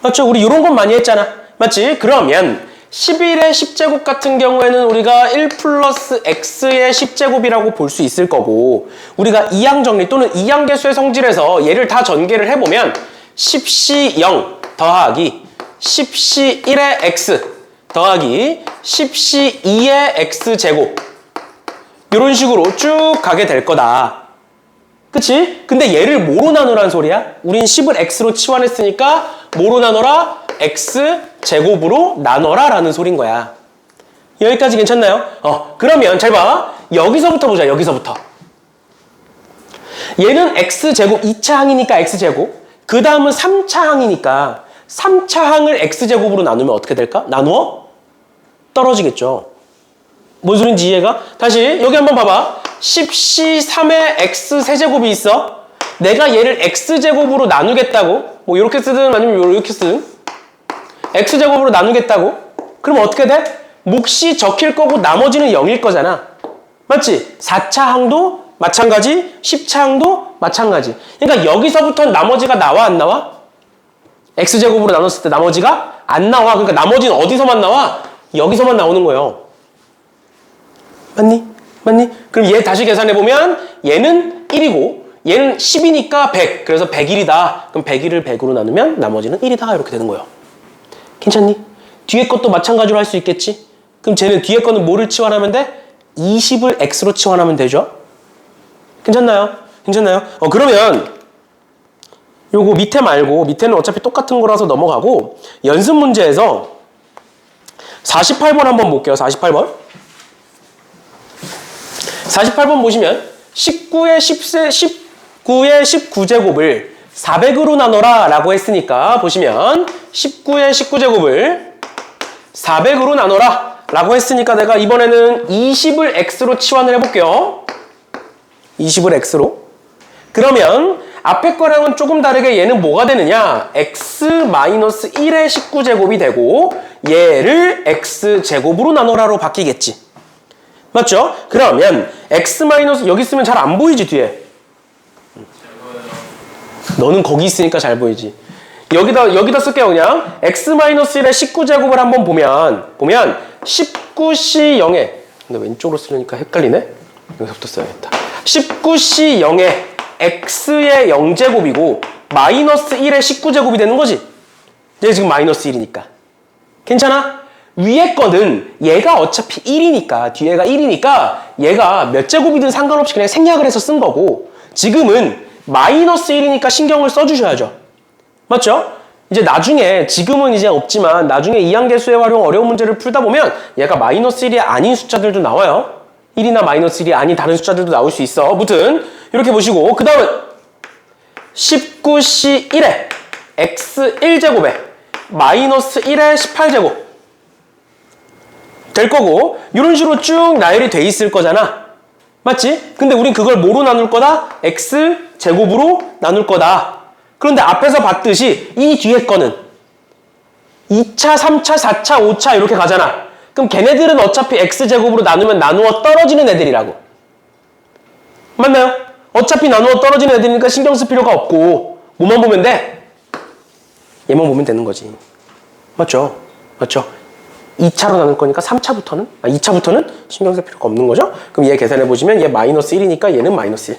맞죠? 우리 이런 건 많이 했잖아. 맞지? 그러면 11의 10제곱 같은 경우에는 우리가 1 플러스 x의 10제곱이라고 볼 수 있을 거고 우리가 이항정리 또는 이항계수의 성질에서 얘를 다 전개를 해보면 10C 0 더하기 10C1의 x 더하기 10C2의 x제곱 이런 식으로 쭉 가게 될 거다. 그치? 근데 얘를 뭐로 나누라는 소리야? 우린 10을 x로 치환했으니까 뭐로 나눠라? x제곱으로 나눠라 라는 소린 거야. 여기까지 괜찮나요? 그러면 잘 봐. 여기서부터 보자. 여기서부터. 얘는 x제곱 2차 항이니까 x제곱. 그 다음은 3차 항이니까 3차 항을 x제곱으로 나누면 어떻게 될까? 나누어? 떨어지겠죠. 뭔 소린지 이해가? 다시 여기 한번 봐봐. 10C3의 x세제곱이 있어. 내가 얘를 x제곱으로 나누겠다고. 뭐 이렇게 쓰든 아니면 이렇게 쓰든. x제곱으로 나누겠다고. 그럼 어떻게 돼? 몫이 적힐 거고 나머지는 0일 거잖아. 맞지? 4차 항도 마찬가지, 10차 항도 마찬가지. 그러니까 여기서부터는 나머지가 나와 안 나와? x제곱으로 나눴을 때 나머지가 안 나와. 그러니까 나머지는 어디서만 나와? 여기서만 나오는 거예요. 맞니? 맞니? 그럼 얘 다시 계산해보면 얘는 1이고 얘는 10이니까 100. 그래서 101이다. 그럼 101을 100으로 나누면 나머지는 1이다. 이렇게 되는 거예요. 괜찮니? 뒤에 것도 마찬가지로 할 수 있겠지? 그럼 쟤는 뒤에 거는 뭐를 치환하면 돼? 20을 x로 치환하면 되죠? 괜찮나요? 괜찮나요? 그러면 요거 밑에 말고 밑에는 어차피 똑같은 거라서 넘어가고 연습 문제에서 48번 한번 볼게요. 48번. 48번 보시면 19의 19제곱을 400으로 나눠라 라고 했으니까 보시면 19의 19제곱을 400으로 나눠라 라고 했으니까 내가 이번에는 20을 x로 치환을 해볼게요. 20을 x로. 그러면 앞에 거랑은 조금 다르게 얘는 뭐가 되느냐? x-1의 19제곱이 되고 얘를 x제곱으로 나눠라로 바뀌겠지. 맞죠? 그러면 x- 여기 있으면 잘 안 보이지 뒤에? 너는 거기 있으니까 잘 보이지. 여기다 쓸게요 그냥. x-1의 19제곱을 한번 보면 19C0에 근데 왼쪽으로 쓰려니까 헷갈리네? 여기서부터 써야겠다. 19C0에 x의 0제곱이고 마이너스 1의 19제곱이 되는 거지. 얘 지금 마이너스 1이니까. 괜찮아? 위에 거는 얘가 어차피 1이니까 뒤에가 1이니까 얘가 몇 제곱이든 상관없이 그냥 생략을 해서 쓴 거고 지금은 마이너스 1이니까 신경을 써주셔야죠. 맞죠? 이제 나중에 지금은 이제 없지만 나중에 이항계수의 활용 어려운 문제를 풀다 보면 얘가 마이너스 1이 아닌 숫자들도 나와요. 1이나 마이너스 1이 아닌 다른 숫자들도 나올 수 있어. 아무튼 이렇게 보시고 그 다음은 19C1에 x1제곱에 마이너스 1의 18제곱 될 거고 이런 식으로 쭉 나열이 돼 있을 거잖아. 맞지? 근데 우린 그걸 뭐로 나눌 거다? x제곱으로 나눌 거다. 그런데 앞에서 봤듯이 이 뒤에 거는 2차, 3차, 4차, 5차 이렇게 가잖아. 그럼 걔네들은 어차피 x제곱으로 나누면 나누어 떨어지는 애들이라고. 맞나요? 어차피 나누어 떨어지는 애들이니까 신경 쓸 필요가 없고 뭐만 보면 돼? 얘만 보면 되는 거지. 맞죠? 맞죠? 2차로 나눌 거니까 2차부터는 신경 쓸 필요가 없는 거죠? 그럼 얘 계산해 보시면 얘 마이너스 1이니까 얘는 마이너스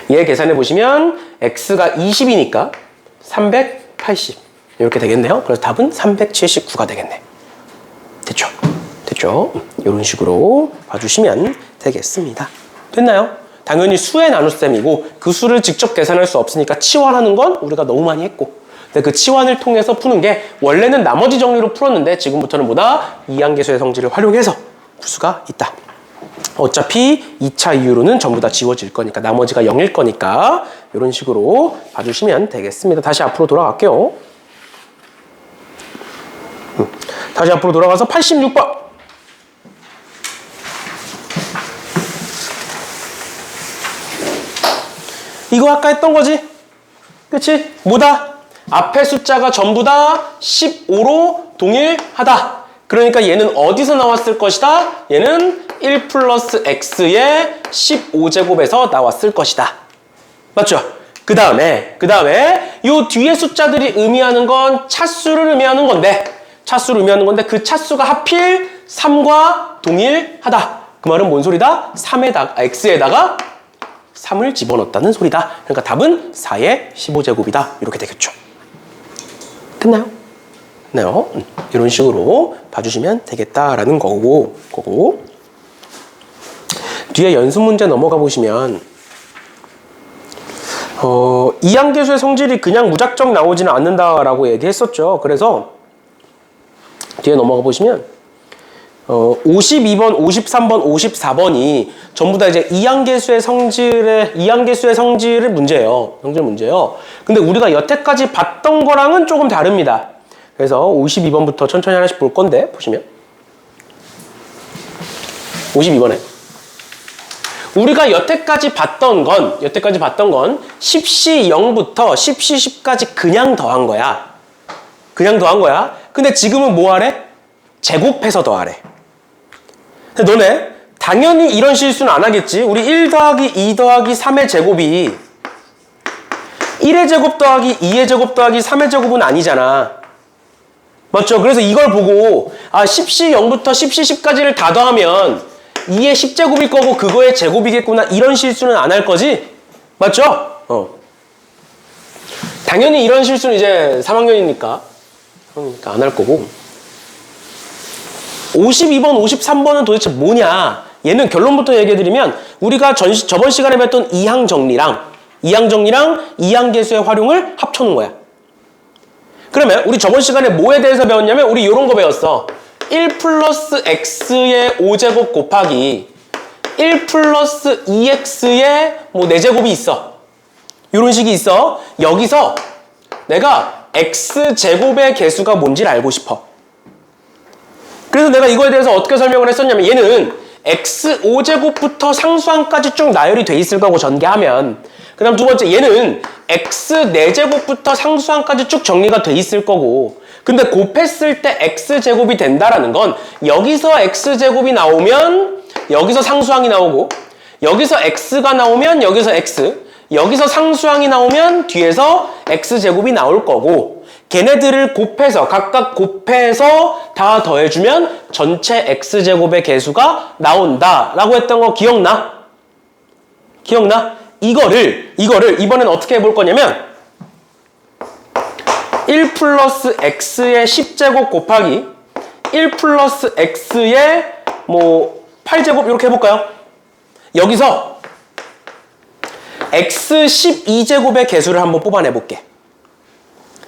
1. 얘 계산해 보시면 x가 20이니까 380 이렇게 되겠네요. 그래서 답은 379가 되겠네. 됐죠? 됐죠? 이런 식으로 봐주시면 되겠습니다. 됐나요? 당연히 수의 나눗셈이고 그 수를 직접 계산할 수 없으니까 치환하는 건 우리가 너무 많이 했고 근데 그 치환을 통해서 푸는 게 원래는 나머지 정리로 풀었는데 지금부터는 뭐다? 이항계수의 성질을 활용해서 풀 수가 있다. 어차피 2차 이후로는 전부 다 지워질 거니까 나머지가 0일 거니까 이런 식으로 봐주시면 되겠습니다. 다시 앞으로 돌아갈게요. 다시 앞으로 돌아가서 86번. 이거 아까 했던 거지? 그치? 뭐다? 앞에 숫자가 전부 다 15로 동일하다. 그러니까 얘는 어디서 나왔을 것이다? 얘는 1 플러스 x의 15제곱에서 나왔을 것이다. 맞죠? 그 다음에 요 뒤에 숫자들이 의미하는 건 차수를 의미하는 건데 그 차수가 하필 3과 동일하다. 그 말은 뭔 소리다? x에다가 3을 집어넣었다는 소리다. 그러니까 답은 4의 15제곱이다. 이렇게 되겠죠. 됐나요? 네, 이런 식으로 봐주시면 되겠다라는 거고. 뒤에 연습 문제 넘어가 보시면 이항계수의 성질이 그냥 무작정 나오지는 않는다라고 얘기했었죠. 그래서 뒤에 넘어가 보시면 52번, 53번, 54번이 전부 다 이제 이항계수의 성질의 문제예요. 성질 문제예요. 근데 우리가 여태까지 봤던 거랑은 조금 다릅니다. 그래서 52번부터 천천히 하나씩 볼 건데 보시면 52번에 우리가 여태까지 봤던 건 10시 0부터 10시 10까지 그냥 더한 거야. 근데 지금은 뭐 하래? 제곱해서 더하래. 근데 너네 당연히 이런 실수는 안 하겠지. 우리 1 더하기 2 더하기 3의 제곱이 1의 제곱 더하기 2의 제곱 더하기 3의 제곱은 아니잖아. 맞죠? 그래서 이걸 보고 10시 0부터 10시 10까지를 다 더하면 2의 10제곱일 거고 그거의 제곱이겠구나. 이런 실수는 안 할 거지? 맞죠? 당연히 이런 실수는 이제 3학년이니까 안 할 거고. 52번, 53번은 도대체 뭐냐? 얘는 결론부터 얘기해드리면 우리가 저번 시간에 배웠던 이항정리랑 이항계수의 활용을 합쳐놓은 거야. 그러면 우리 저번 시간에 뭐에 대해서 배웠냐면 우리 이런 거 배웠어. 1 플러스 x의 5제곱 곱하기 1 플러스 2x의 뭐 4제곱이 있어. 이런 식이 있어. 여기서 내가 x제곱의 개수가 뭔지를 알고 싶어. 그래서 내가 이거에 대해서 어떻게 설명을 했었냐면 얘는 x 5제곱부터 상수항까지 쭉 나열이 돼 있을 거고 전개하면, 그 다음 두 번째 얘는 x 4제곱부터 상수항까지 쭉 정리가 돼 있을 거고, 근데 곱했을 때 x제곱이 된다라는 건 여기서 x제곱이 나오면 여기서 상수항이 나오고, 여기서 x가 나오면 여기서 x, 여기서 상수항이 나오면 뒤에서 x제곱이 나올 거고, 걔네들을 곱해서 각각 곱해서 다 더해주면 전체 x제곱의 개수가 나온다라고 했던 거 기억나? 이거를 이번엔 어떻게 해볼 거냐면 1 플러스 x의 10제곱 곱하기 1 플러스 x의 뭐 8제곱 이렇게 해볼까요? 여기서 x 12제곱의 개수를 한번 뽑아내볼게.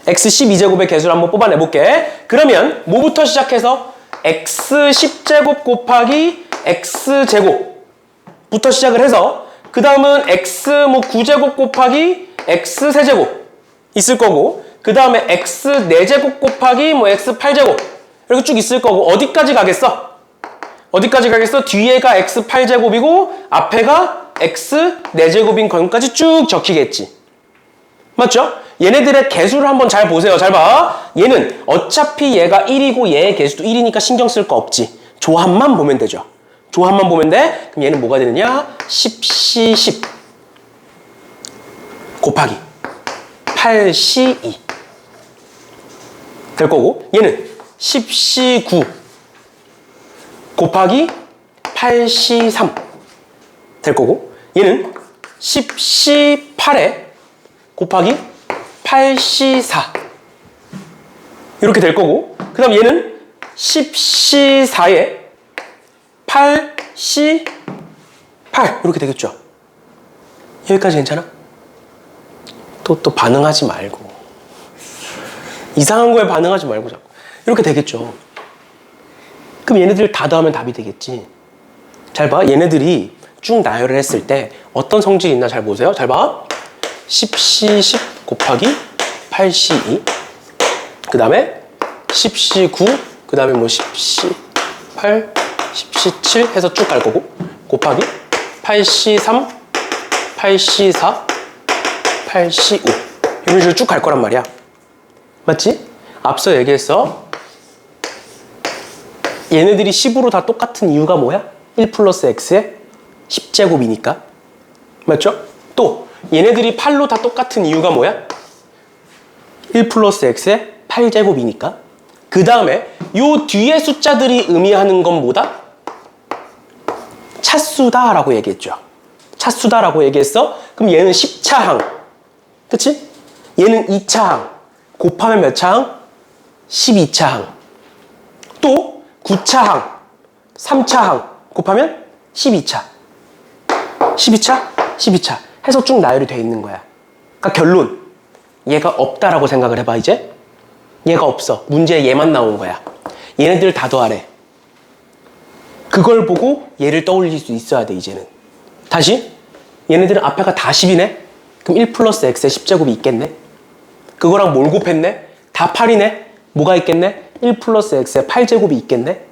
x 12제곱의 개수를 한번 뽑아내볼게. 그러면 뭐부터 시작해서 x 10제곱 곱하기 x제곱부터 시작을 해서 그 다음은 x 뭐 9제곱 곱하기 x 세제곱 있을 거고, 그 다음에 x 4제곱 곱하기 뭐 x 8제곱 이렇게 쭉 있을 거고, 어디까지 가겠어? 뒤에가 x 8제곱이고 앞에가 x 4제곱인 것까지 쭉 적히겠지. 맞죠? 얘네들의 개수를 한번 잘 보세요. 잘 봐. 얘는 어차피 얘가 1이고 얘의 개수도 1이니까 신경 쓸 거 없지. 조합만 보면 되죠. 조합만 보면 돼. 그럼 얘는 뭐가 되느냐? 10C 10 곱하기 8C2 될 거고, 얘는 10C 9 곱하기 8C3 될 거고, 얘는 10C 8에 곱하기 8C4 이렇게 될 거고, 그 다음 얘는 10C4에 8C8 이렇게 되겠죠. 여기까지 괜찮아? 또 반응하지 말고, 이상한 거에 반응하지 말고 자꾸 이렇게 되겠죠. 그럼 얘네들 다 더하면 답이 되겠지. 잘 봐. 얘네들이 쭉 나열을 했을 때 어떤 성질이 있나 잘 보세요. 잘 봐. 10C 10 곱하기 8C2 그 다음에 10C 9 그 다음에 뭐 10C 8 10C 7 해서 쭉 갈 거고, 곱하기 8C 3 8C 4 8C 5 이런 식으로 쭉 갈 거란 말이야. 맞지? 앞서 얘기했어. 얘네들이 10으로 다 똑같은 이유가 뭐야? 1 플러스 x의 10제곱이니까. 맞죠? 또 얘네들이 8로 다 똑같은 이유가 뭐야? 1 플러스 x의 8제곱이니까. 그 다음에 요 뒤에 숫자들이 의미하는 건 뭐다? 차수다라고 얘기했죠. 차수다라고 얘기했어. 그럼 얘는 10차항. 그치? 얘는 2차항. 곱하면 몇 차항? 12차 항. 또 9차 항, 3차 항 곱하면 12차. 12차? 12차. 해서 쭉 나열이 돼 있는 거야. 그러니까 결론. 얘가 없다라고 생각을 해봐, 이제. 얘가 없어. 문제에 얘만 나온 거야. 얘네들 다 더하래. 그걸 보고 얘를 떠올릴 수 있어야 돼, 이제는. 다시. 얘네들은 앞에가 다 10이네? 그럼 1 플러스 x의 10제곱이 있겠네? 그거랑 뭘 곱했네? 다 8이네? 뭐가 있겠네? 1 플러스 x의 8제곱이 있겠네?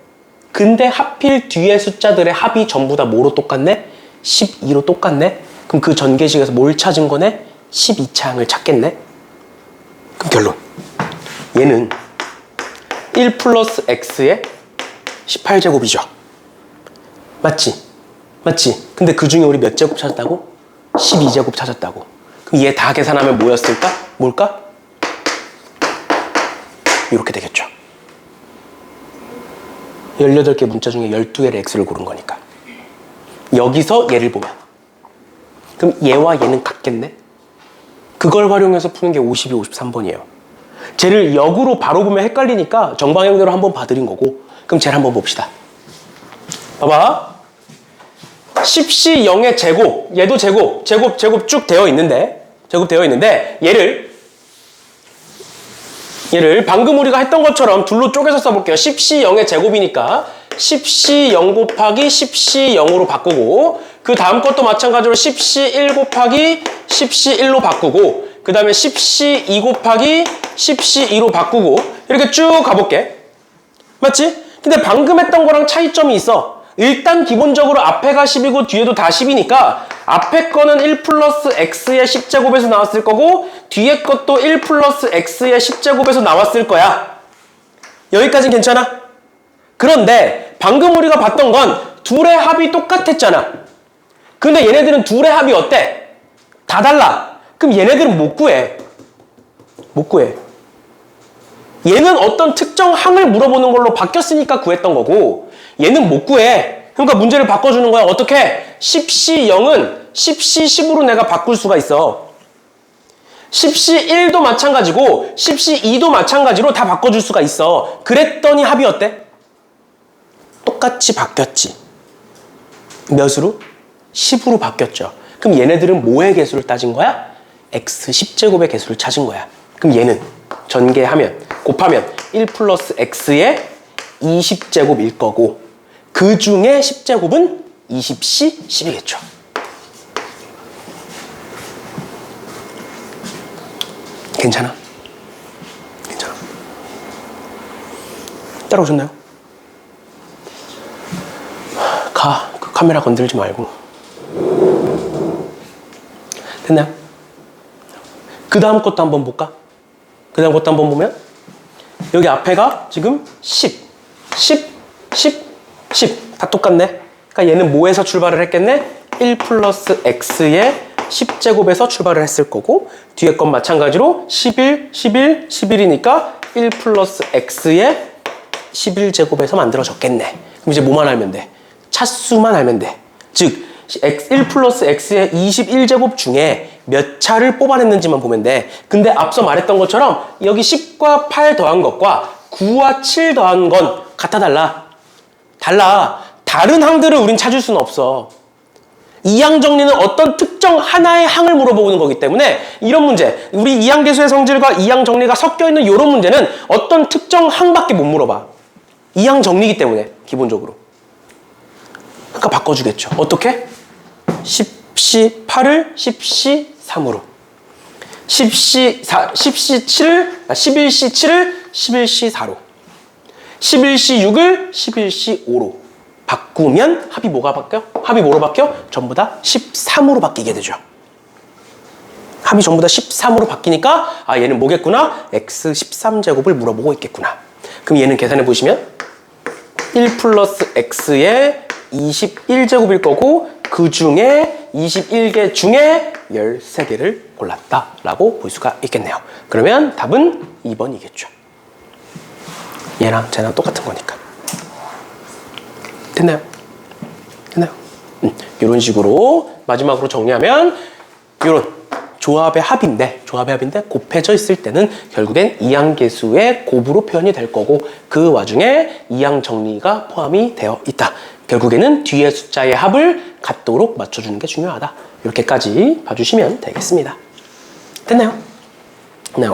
근데 하필 뒤에 숫자들의 합이 전부 다 뭐로 똑같네? 12로 똑같네? 그럼 그 전개식에서 뭘 찾은 거네? 12차항을 찾겠네? 그럼 결론. 얘는 1 플러스 x의 18제곱이죠. 맞지? 맞지? 근데 그 중에 우리 몇 제곱 찾았다고? 12제곱 찾았다고. 그럼 얘 다 계산하면 뭐였을까? 뭘까? 이렇게 되겠죠. 18개 문자 중에 12개의 x를 고른 거니까. 여기서 얘를 보면. 그럼 얘와 얘는 같겠네? 그걸 활용해서 푸는 게 52, 53번이에요. 쟤를 역으로 바로 보면 헷갈리니까 정방향대로 한번 봐드린 거고. 그럼 쟤를 한번 봅시다. 봐봐. 10시 0의 제곱, 얘도 제곱 쭉 되어 있는데, 얘를 방금 우리가 했던 것처럼 둘로 쪼개서 써볼게요. 10시 0의 제곱이니까 10시 0 곱하기 10시 0으로 바꾸고, 그 다음 것도 마찬가지로 10시 1 곱하기 10시 1로 바꾸고, 그 다음에 10시 2 곱하기 10시 2로 바꾸고, 이렇게 쭉 가볼게. 맞지? 근데 방금 했던 거랑 차이점이 있어. 일단 기본적으로 앞에가 10이고 뒤에도 다 10이니까 앞에 거는 1 플러스 x의 10제곱에서 나왔을 거고, 뒤에 것도 1 플러스 x의 10제곱에서 나왔을 거야. 여기까지는 괜찮아? 그런데 방금 우리가 봤던 건 둘의 합이 똑같았잖아. 근데 얘네들은 둘의 합이 어때? 다 달라. 그럼 얘네들은 못 구해. 못 구해. 얘는 어떤 특정 항을 물어보는 걸로 바뀌었으니까 구했던 거고, 얘는 못 구해. 그러니까 문제를 바꿔주는 거야. 어떻게? 10시 0은 10시 10으로 내가 바꿀 수가 있어. 10시 1도 마찬가지고 10시 2도 마찬가지로 다 바꿔줄 수가 있어. 그랬더니 합이 어때? 똑같이 바뀌었지. 몇으로? 10으로 바뀌었죠. 그럼 얘네들은 뭐의 개수를 따진 거야? x 10제곱의 개수를 찾은 거야. 그럼 얘는 전개하면, 곱하면 1 플러스 x의 20제곱일 거고, 그 중에 10제곱은 20c 10이겠죠. 괜찮아? 괜찮아. 따라오셨나요? 가. 그 카메라 건들지 말고. 됐나요? 그 다음 것도 한번 볼까? 그 다음 것도 한번 보면 여기 앞에가 지금 10 다 똑같네. 그러니까 얘는 뭐에서 출발을 했겠네? 1 플러스 x의 10제곱에서 출발을 했을 거고, 뒤에 건 마찬가지로 11이니까 1 플러스 x의 11제곱에서 만들어졌겠네. 그럼 이제 뭐만 알면 돼? 차수만 알면 돼. 즉 1 플러스 x의 21제곱 중에 몇 차를 뽑아냈는지만 보면 돼. 근데 앞서 말했던 것처럼 여기 10과 8 더한 것과 9와 7 더한 건 같아 달라? 달라. 다른 항들을 우린 찾을 수는 없어. 이 항 정리는 어떤 특정 하나의 항을 물어보는 거기 때문에 이런 문제, 우리 이 항 개수의 성질과 이 항 정리가 섞여있는 이런 문제는 어떤 특정 항밖에 못 물어봐. 이 항 정리이기 때문에 기본적으로. 그러니까 바꿔주겠죠. 어떻게? 10시 8을 10시 3으로, 11시 7을 11시 4로, 11시 6을 11시 5로 바꾸면 합이 뭐가 바뀌어? 합이 뭐로 바뀌어? 전부 다 13으로 바뀌게 되죠. 합이 전부 다 13으로 바뀌니까 아, 얘는 뭐겠구나? x 13제곱을 물어보고 있겠구나. 그럼 얘는 계산해 보시면 1 플러스 x의 21제곱일 거고, 그 중에 21개 중에 13개를 골랐다라고 볼 수가 있겠네요. 그러면 답은 2번이겠죠. 얘랑 쟤랑 똑같은 거니까. 됐나요? 됐나요? 이런 식으로 마지막으로 정리하면 이런 조합의 합인데 곱해져 있을 때는 결국엔 이항계수의 곱으로 표현이 될 거고 그 와중에 이항 정리가 포함이 되어 있다. 결국에는 뒤에 숫자의 합을 같도록 맞춰주는 게 중요하다. 이렇게까지 봐주시면 되겠습니다. 됐나요? 네,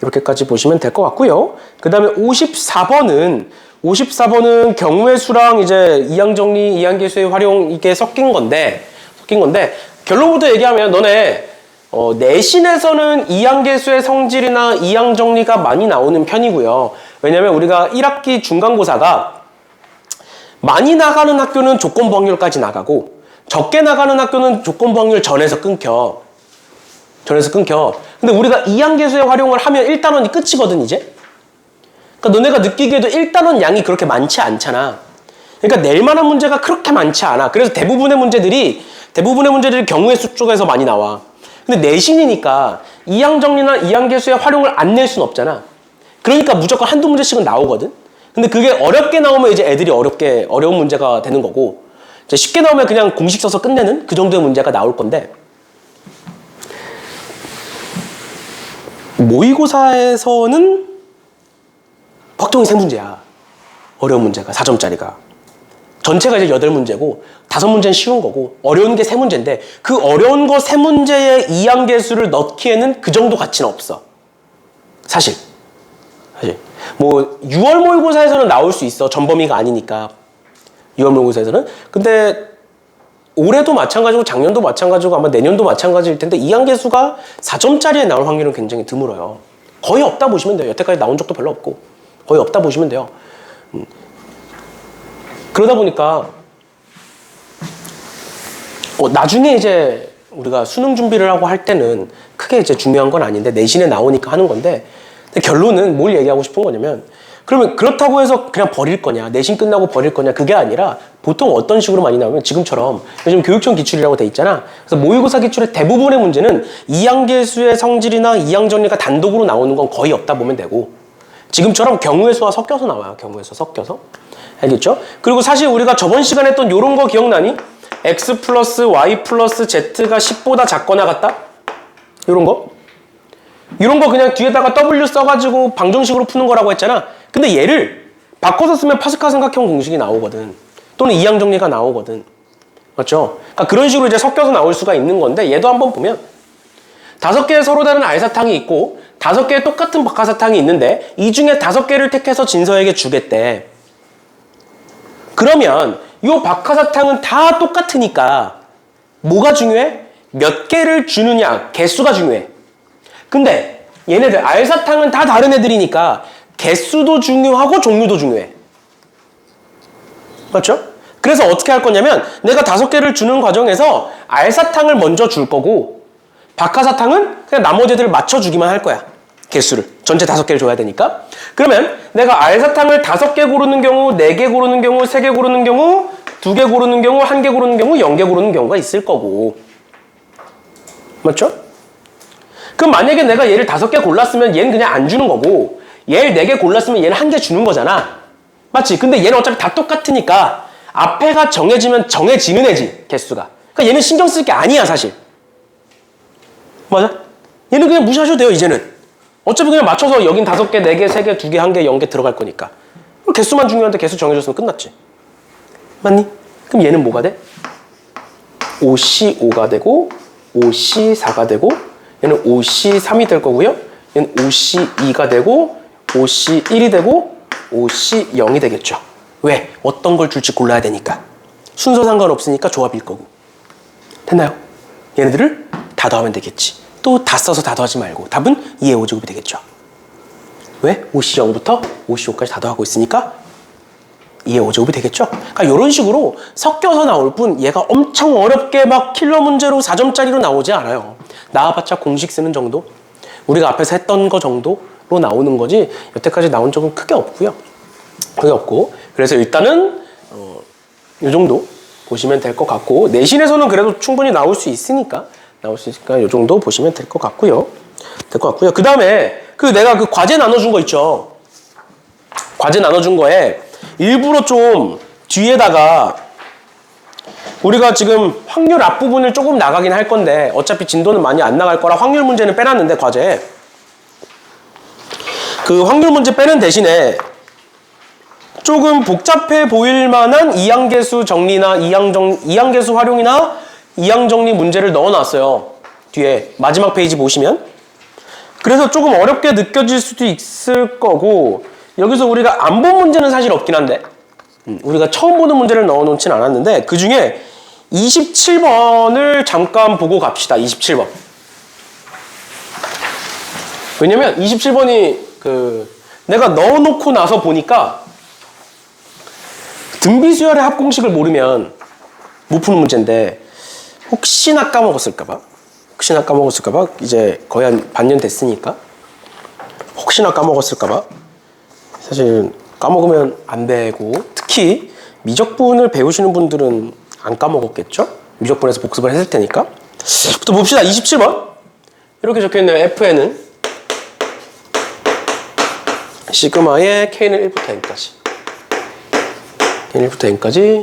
이렇게까지 보시면 될 것 같고요. 그 다음에 54번은 경우의 수랑 이제 이항 정리, 이항계수의 활용 이게 섞인 건데 결론부터 얘기하면 너네 내신에서는 이항계수의 성질이나 이항 정리가 많이 나오는 편이고요. 왜냐면 우리가 1학기 중간고사가 많이 나가는 학교는 조건부 확률까지 나가고 적게 나가는 학교는 조건부 확률 전에서 끊겨. 근데 우리가 이항계수의 활용을 하면 1단원이 끝이거든 이제. 그러니까 너네가 느끼기에도 1단원 양이 그렇게 많지 않잖아. 그러니까 낼 만한 문제가 그렇게 많지 않아. 그래서 대부분의 문제들이 경우의 수 쪽에서 많이 나와. 근데 내신이니까 이항정리나 이항계수의 활용을 안 낼 수는 없잖아. 그러니까 무조건 한두 문제씩은 나오거든. 근데 그게 어렵게 나오면 이제 애들이 어려운 문제가 되는 거고, 쉽게 나오면 그냥 공식 써서 끝내는 그 정도의 문제가 나올 건데, 모의고사에서는 확정이 3문제야. 어려운 문제가 4점짜리가. 전체가 이제 8문제고 5문제는 쉬운 거고 어려운 게 3문제인데 그 어려운 거 3문제에 이항계수를 넣기에는 그 정도 가치는 없어. 사실 뭐 6월 모의고사에서는 나올 수 있어. 전범위가 아니니까 6월 모의고사에서는. 근데 올해도 마찬가지고 작년도 마찬가지고 아마 내년도 마찬가지일 텐데 이항계수가 4점짜리에 나올 확률은 굉장히 드물어요. 거의 없다 보시면 돼요. 여태까지 나온 적도 별로 없고 거의 없다 보시면 돼요. 그러다 보니까 나중에 이제 우리가 수능 준비를 하고 할 때는 크게 이제 중요한 건 아닌데 내신에 나오니까 하는 건데, 근데 결론은 뭘 얘기하고 싶은 거냐면, 그러면 그렇다고 해서 그냥 버릴 거냐, 내신 끝나고 버릴 거냐, 그게 아니라 보통 어떤 식으로 많이 나오면 지금처럼 요즘 교육청 기출이라고 돼 있잖아. 그래서 모의고사 기출의 대부분의 문제는 이항계수의 성질이나 이항정리가 단독으로 나오는 건 거의 없다 보면 되고, 지금처럼 경우의 수와 섞여서 나와요. 경우의 수 섞여서. 알겠죠? 그리고 사실 우리가 저번 시간에 했던 요런 거 기억나니? x 플러스 y 플러스 z가 10보다 작거나 같다? 요런 거? 이런 거 그냥 뒤에다가 w 써가지고 방정식으로 푸는 거라고 했잖아. 근데 얘를 바꿔서 쓰면 파스칼 삼각형 공식이 나오거든. 또는 이항 정리가 나오거든. 맞죠? 그러니까 그런 식으로 이제 섞여서 나올 수가 있는 건데, 얘도 한번 보면 5개의 서로 다른 알사탕이 있고 5개의 똑같은 박하사탕이 있는데 이 중에 5개를 택해서 진서에게 주겠대. 그러면 이 박하사탕은 다 똑같으니까 뭐가 중요해? 몇 개를 주느냐, 개수가 중요해. 근데 얘네들 알사탕은 다 다른 애들이니까 개수도 중요하고 종류도 중요해. 맞죠? 그래서 어떻게 할 거냐면 내가 5개를 주는 과정에서 알사탕을 먼저 줄 거고 박하사탕은 그냥 나머지 애들을 맞춰주기만 할 거야. 개수를. 전체 5개를 줘야 되니까. 그러면 내가 알사탕을 5개 고르는 경우, 4개 고르는 경우, 3개 고르는 경우, 2개 고르는 경우, 1개 고르는 경우, 0개 고르는 경우가 있을 거고. 맞죠? 그럼 만약에 내가 얘를 5개 골랐으면 얘는 그냥 안 주는 거고, 얘를 4개 골랐으면 얘는 1개 주는 거잖아. 맞지? 근데 얘는 어차피 다 똑같으니까 앞에가 정해지면 정해지는 애지, 개수가. 그러니까 얘는 신경 쓸 게 아니야, 사실. 맞아? 얘는 그냥 무시하셔도 돼요, 이제는. 어차피 그냥 맞춰서 여긴 5개, 4개, 3개, 2개, 1개, 0개 들어갈 거니까. 개수만 중요한데 개수 정해졌으면 끝났지. 맞니? 그럼 얘는 뭐가 돼? 5C5가 되고 5C4가 되고 얘는 5C3이 될 거고요. 얘는 5C2가 되고 5C1이 되고 5C0이 되겠죠. 왜? 어떤 걸 줄지 골라야 되니까. 순서 상관없으니까 조합일 거고. 됐나요? 얘네들을 다 더하면 되겠지. 또 다 써서 다 더하지 말고 답은 2의 5제곱이 되겠죠. 왜? 5C0부터 5C5까지 다 더하고 있으니까 2의 5제곱이 되겠죠. 그러니까 이런 식으로 섞여서 나올 뿐 얘가 엄청 어렵게 막 킬러 문제로 4점짜리로 나오지 않아요. 나와봤자 공식 쓰는 정도? 우리가 앞에서 했던 거 정도로 나오는 거지 여태까지 나온 적은 크게 없고요. 크게 없고. 그래서 일단은 이 정도 보시면 될 것 같고, 내신에서는 그래도 충분히 나올 수 있으니까 이 정도 보시면 될 것 같고요. 그 다음에 내가 그 과제 나눠준 거 있죠. 과제 나눠준 거에 일부러 좀 뒤에다가 우리가 지금 확률 앞부분을 조금 나가긴 할 건데 어차피 진도는 많이 안 나갈 거라 확률 문제는 빼놨는데 과제에 그 확률 문제 빼는 대신에 조금 복잡해 보일 만한 이항계수 정리나 이항계수 활용이나 이항 정리 문제를 넣어놨어요. 뒤에 마지막 페이지 보시면. 그래서 조금 어렵게 느껴질 수도 있을 거고 여기서 우리가 안 본 문제는 사실 없긴 한데 우리가 처음 보는 문제를 넣어놓진 않았는데 그 중에 27번을 잠깐 보고 갑시다. 27번. 왜냐면 27번이 내가 넣어놓고 나서 보니까 등비수열의 합공식을 모르면 못 푸는 문제인데 혹시나 까먹었을까봐 이제 거의 한 반년 됐으니까 혹시나 까먹었을까봐 사실 까먹으면 안 되고 특히 미적분을 배우시는 분들은 안 까먹었겠죠? 미적분에서 복습을 했을 테니까. 부터 봅시다. 27번 이렇게 적혀있네요. F에는 시그마의 K는 1부터 N까지 K는 1부터 N까지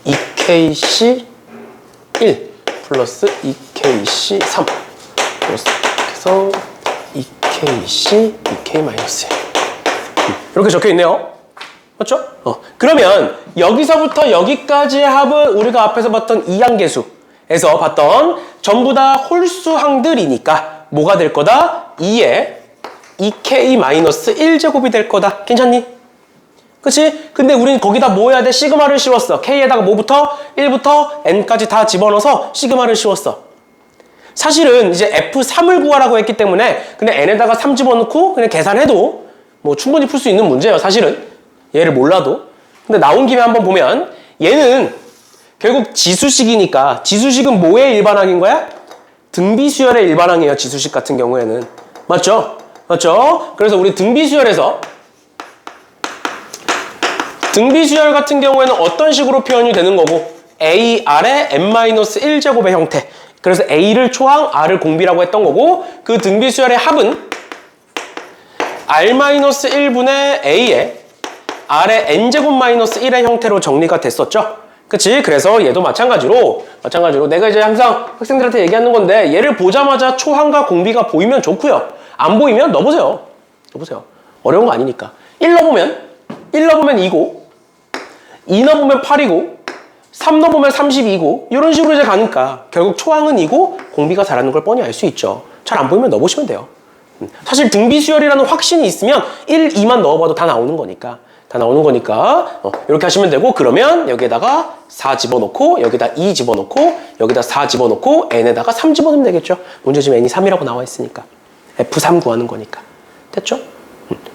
2KC 1 플러스 2KC 3 플러스 해서 2KC 2K-1 이렇게 적혀있네요. 맞죠? 그러면 여기서부터 여기까지의 합은 우리가 앞에서 봤던 이항계수에서 봤던 전부 다 홀수항들이니까 뭐가 될 거다? 2에 2K-1제곱이 될 거다. 괜찮니? 그치? 근데 우린 거기다 뭐 해야 돼? 시그마를 씌웠어. K에다가 뭐부터? 1부터 N까지 다 집어넣어서 시그마를 씌웠어. 사실은 이제 F3을 구하라고 했기 때문에 그냥 N에다가 3 집어넣고 그냥 계산해도 뭐 충분히 풀 수 있는 문제예요. 사실은. 얘를 몰라도. 근데 나온 김에 한번 보면 얘는 결국 지수식이니까 지수식은 뭐의 일반항인 거야? 등비수열의 일반항이에요. 지수식 같은 경우에는. 맞죠? 맞죠? 그래서 우리 등비수열에서 등비수열 같은 경우에는 어떤 식으로 표현이 되는 거고 AR의 n-1제곱의 형태. 그래서 A를 초항, R을 공비라고 했던 거고 그 등비수열의 합은 R-1분의 A의 R의 n제곱 마이너스 1의 형태로 정리가 됐었죠. 그치? 그래서 얘도 마찬가지로 내가 이제 항상 학생들한테 얘기하는 건데 얘를 보자마자 초항과 공비가 보이면 좋고요. 안 보이면 넣어보세요. 어려운 거 아니니까. 1 넣어보면 2고 2 넣어보면 8이고 3 넣어보면 32고 이런 식으로 이제 가니까 결국 초항은 2고 공비가 4라는 걸 뻔히 알 수 있죠. 잘 안 보이면 넣어보시면 돼요. 사실 등비수열이라는 확신이 있으면 1, 2만 넣어봐도 다 나오는 거니까 이렇게 하시면 되고 그러면 여기에다가 4 집어넣고 여기다 2 집어넣고 여기다 4 집어넣고 N에다가 3 집어넣으면 되겠죠. 문제 지금 N이 3이라고 나와 있으니까 F3 구하는 거니까 됐죠?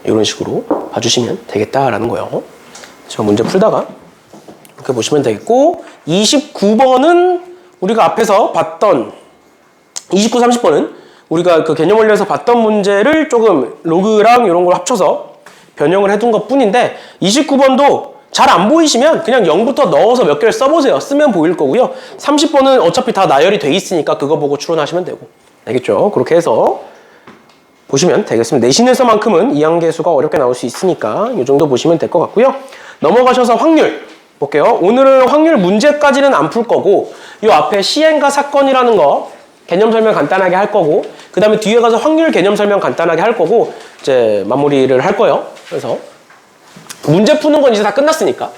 이런 식으로 봐주시면 되겠다라는 거예요. 제가 문제 풀다가 이렇게 보시면 되겠고 29번은 우리가 앞에서 봤던 29, 30번은 우리가 그 개념 원리에서 봤던 문제를 조금 로그랑 이런 걸 합쳐서 변형을 해둔 것 뿐인데 29번도 잘 안 보이시면 그냥 0부터 넣어서 몇 개를 써보세요. 쓰면 보일 거고요. 30번은 어차피 다 나열이 돼 있으니까 그거 보고 추론하시면 되고 알겠죠? 그렇게 해서 보시면 되겠습니다. 내신에서만큼은 이항계수가 어렵게 나올 수 있으니까 이 정도 보시면 될 것 같고요. 넘어가셔서 확률 볼게요. 오늘은 확률 문제까지는 안 풀 거고 이 앞에 시행과 사건이라는 거 개념 설명 간단하게 할 거고 그 다음에 뒤에 가서 확률 개념 설명 간단하게 할 거고 이제 마무리를 할 거예요. 그래서 문제 푸는 건 이제 다 끝났으니까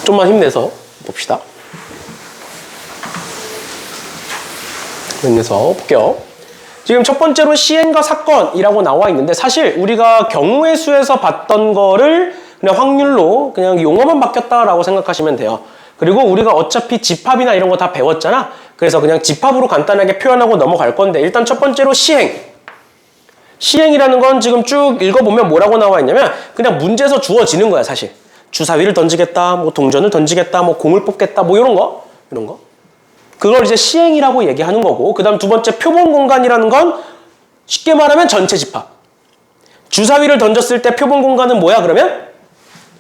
좀만 힘내서 봅시다. 힘내서 볼게요. 지금 첫 번째로 시행과 사건이라고 나와 있는데 사실 우리가 경우의 수에서 봤던 거를 그냥 확률로 그냥 용어만 바뀌었다라고 생각하시면 돼요. 그리고 우리가 어차피 집합이나 이런 거 다 배웠잖아. 그래서 그냥 집합으로 간단하게 표현하고 넘어갈 건데 일단 첫 번째로 시행이라는 건 지금 쭉 읽어보면 뭐라고 나와 있냐면 그냥 문제에서 주어지는 거야 사실. 주사위를 던지겠다, 뭐 동전을 던지겠다, 뭐 공을 뽑겠다, 뭐 이런 거. 그걸 이제 시행이라고 얘기하는 거고 그 다음 두 번째 표본 공간이라는 건 쉽게 말하면 전체 집합. 주사위를 던졌을 때 표본 공간은 뭐야 그러면?